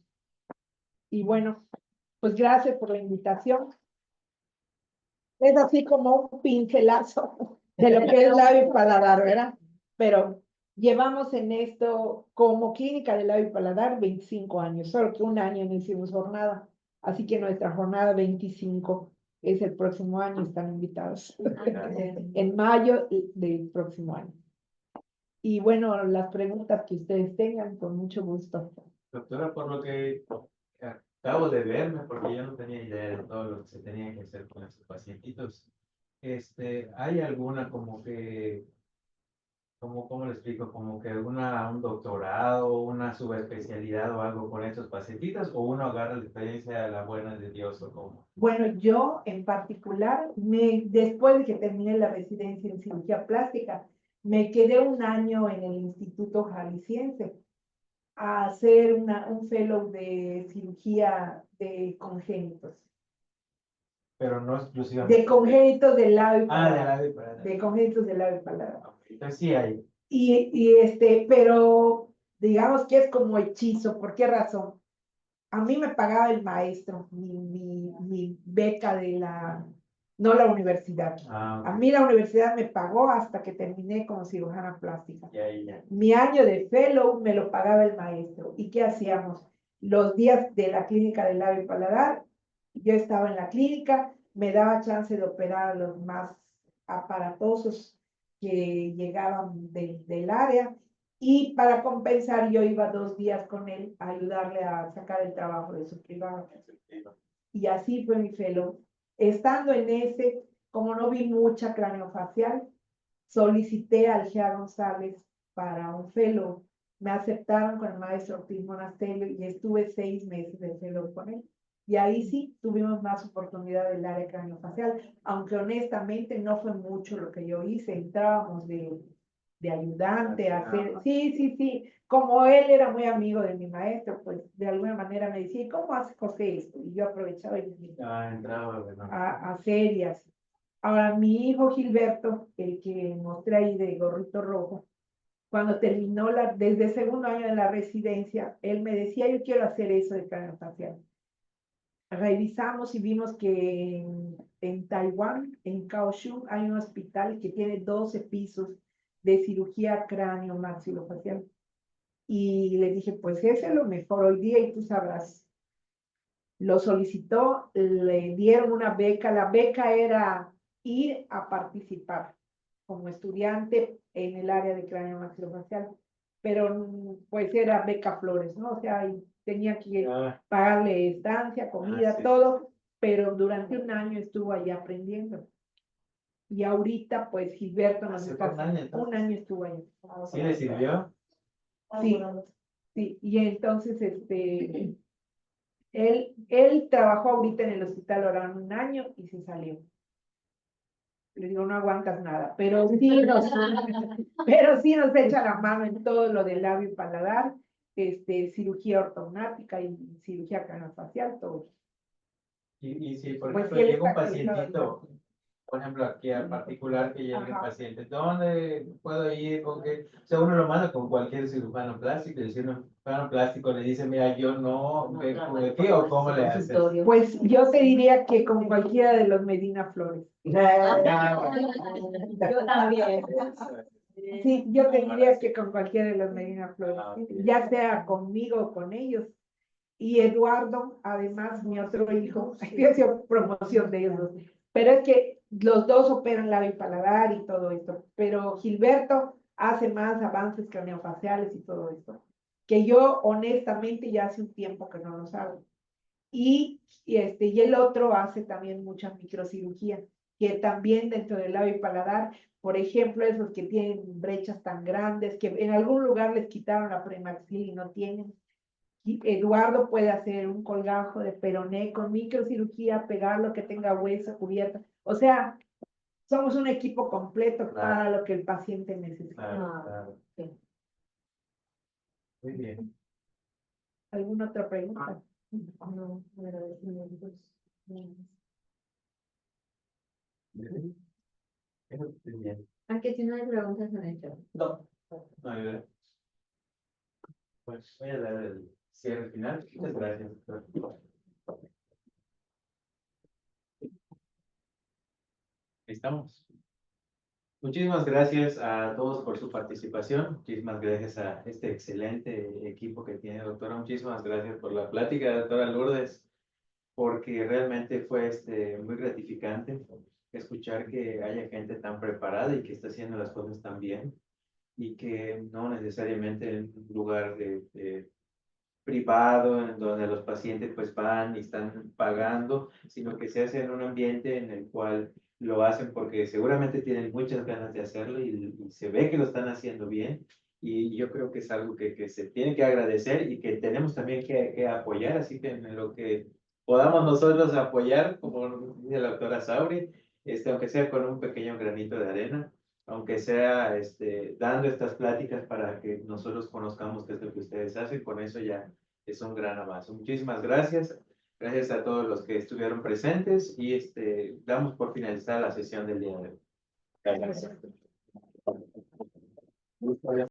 Y bueno, pues gracias por la invitación. Es así como un pincelazo de lo que es labio y paladar, ¿verdad? Pero llevamos en esto como clínica de labio y paladar 25 años, solo que un año no hicimos jornada. Así que nuestra jornada 25 es el próximo año, están invitados. En mayo del próximo año. Y bueno, las preguntas que ustedes tengan, con mucho gusto. Doctora, por lo que acabo de verme, porque yo no tenía idea de todo lo que se tenía que hacer con estos pacientitos, ¿hay alguna como que, cómo le explico, como que un doctorado, una subespecialidad o algo con estos pacientitos, o uno agarra la experiencia de la buena de Dios o cómo? Bueno, yo en particular, después de que terminé la residencia en cirugía plástica, me quedé un año en el Instituto Jalisciense a hacer un fellow de cirugía de congénitos. Pero no exclusivamente. De congénitos del labio y de paladar. labio y paladar. De congénitos del labio y paladar. Entonces sí hay. Pero digamos que es como hechizo. ¿Por qué razón? A mí me pagaba el maestro, mi beca no la universidad. A mí la universidad me pagó hasta que terminé como cirujana plástica. Ya. Mi año de fellow me lo pagaba el maestro. ¿Y qué hacíamos? Los días de la clínica del labio y paladar, yo estaba en la clínica, me daba chance de operar a los más aparatosos que llegaban del área Y para compensar, yo iba 2 días con él a ayudarle a sacar el trabajo de su privado. Y así fue mi fellow. Estando en ese, como no vi mucha craneofacial, solicité al Gea González para un fellow. Me aceptaron con el maestro Ortiz Monasterio y estuve 6 meses de fellow con él. Y ahí sí tuvimos más oportunidad del área craneofacial, aunque honestamente no fue mucho lo que yo hice. Entrábamos de ayudante a hacer, sí. Como él era muy amigo de mi maestro, pues de alguna manera me decía, ¿cómo hace José esto? Y yo aprovechaba y Entraba, bueno. a hacer y así. Ahora, mi hijo Gilberto, el que mostré ahí de gorrito rojo, cuando terminó desde el segundo año de la residencia, él me decía, yo quiero hacer eso de craneofacial. Revisamos y vimos que en Taiwán, en Kaohsiung, hay un hospital que tiene 12 pisos de cirugía cráneo maxilofacial. Y le dije, pues ese es lo mejor hoy día y tú sabrás. Lo solicitó, le dieron una beca. La beca era ir a participar como estudiante en el área de cráneo maxilofacial, pero pues era beca Flores, ¿no? O sea, tenía que pagarle estancia, comida, sí. todo, pero durante un año estuvo allá aprendiendo. Y ahorita, pues Gilberto nos ¿Hace está... un año, entonces? Un año estuvo allá. ¿Sí le sirvió? Sí, y entonces, él trabajó ahorita en el hospital Orán un año y se salió. Le digo, no aguantas nada, pero sí nos echa la mano en todo lo del labio y paladar, cirugía ortognática y cirugía craneofacial, todo. Y si, por Pues ejemplo, él llega un está actualizado. pacientito, por ejemplo, aquí al particular que llegue el Ajá. paciente, ¿dónde puedo ir? ¿Con qué? O sea, uno lo manda con cualquier cirujano plástico, y si un cirujano plástico le dice, mira, yo no vengo de aquí, o cómo le haces. Pues yo te diría que con cualquiera de los Medina Flores. Yo también. Sí, yo te diría que con cualquiera de los Medina Flores, ya sea conmigo o con ellos. Y Eduardo, además, mi otro hijo, yo hacía promoción de ellos dos, pero es que los dos operan labio y paladar y todo esto, pero Gilberto hace más avances craneofaciales y todo esto, que yo honestamente ya hace un tiempo que no los hago. Y el otro hace también mucha microcirugía, que también dentro del labio y paladar, por ejemplo, esos que tienen brechas tan grandes, que en algún lugar les quitaron la premaxil y no tienen. Eduardo puede hacer un colgajo de peroné con microcirugía, pegar lo que tenga hueso cubierto. O sea, somos un equipo completo para lo que el paciente necesita. Claro. Sí. Muy bien. ¿Alguna otra pregunta? No, agradecimientos. Muy bien. Aquí si no hay preguntas en el chat. No, hay ver. Pues voy a dar el cierre final. Muchas gracias. Estamos. Muchísimas gracias a todos por su participación. Muchísimas gracias a este excelente equipo que tiene, doctora. Muchísimas gracias por la plática, doctora Lourdes, porque realmente fue muy gratificante escuchar que haya gente tan preparada y que está haciendo las cosas tan bien, y que no necesariamente en un lugar privado en donde los pacientes pues van y están pagando, sino que se hace en un ambiente en el cual lo hacen porque seguramente tienen muchas ganas de hacerlo, y se ve que lo están haciendo bien, y yo creo que es algo que se tiene que agradecer y que tenemos también que apoyar, así que en lo que podamos nosotros apoyar, como dice la doctora Sauri, aunque sea con un pequeño granito de arena, aunque sea dando estas pláticas para que nosotros conozcamos qué es lo que ustedes hacen, con eso ya es un gran avance. Muchísimas gracias. Gracias a todos los que estuvieron presentes, y damos por finalizada la sesión del día de hoy. Gracias.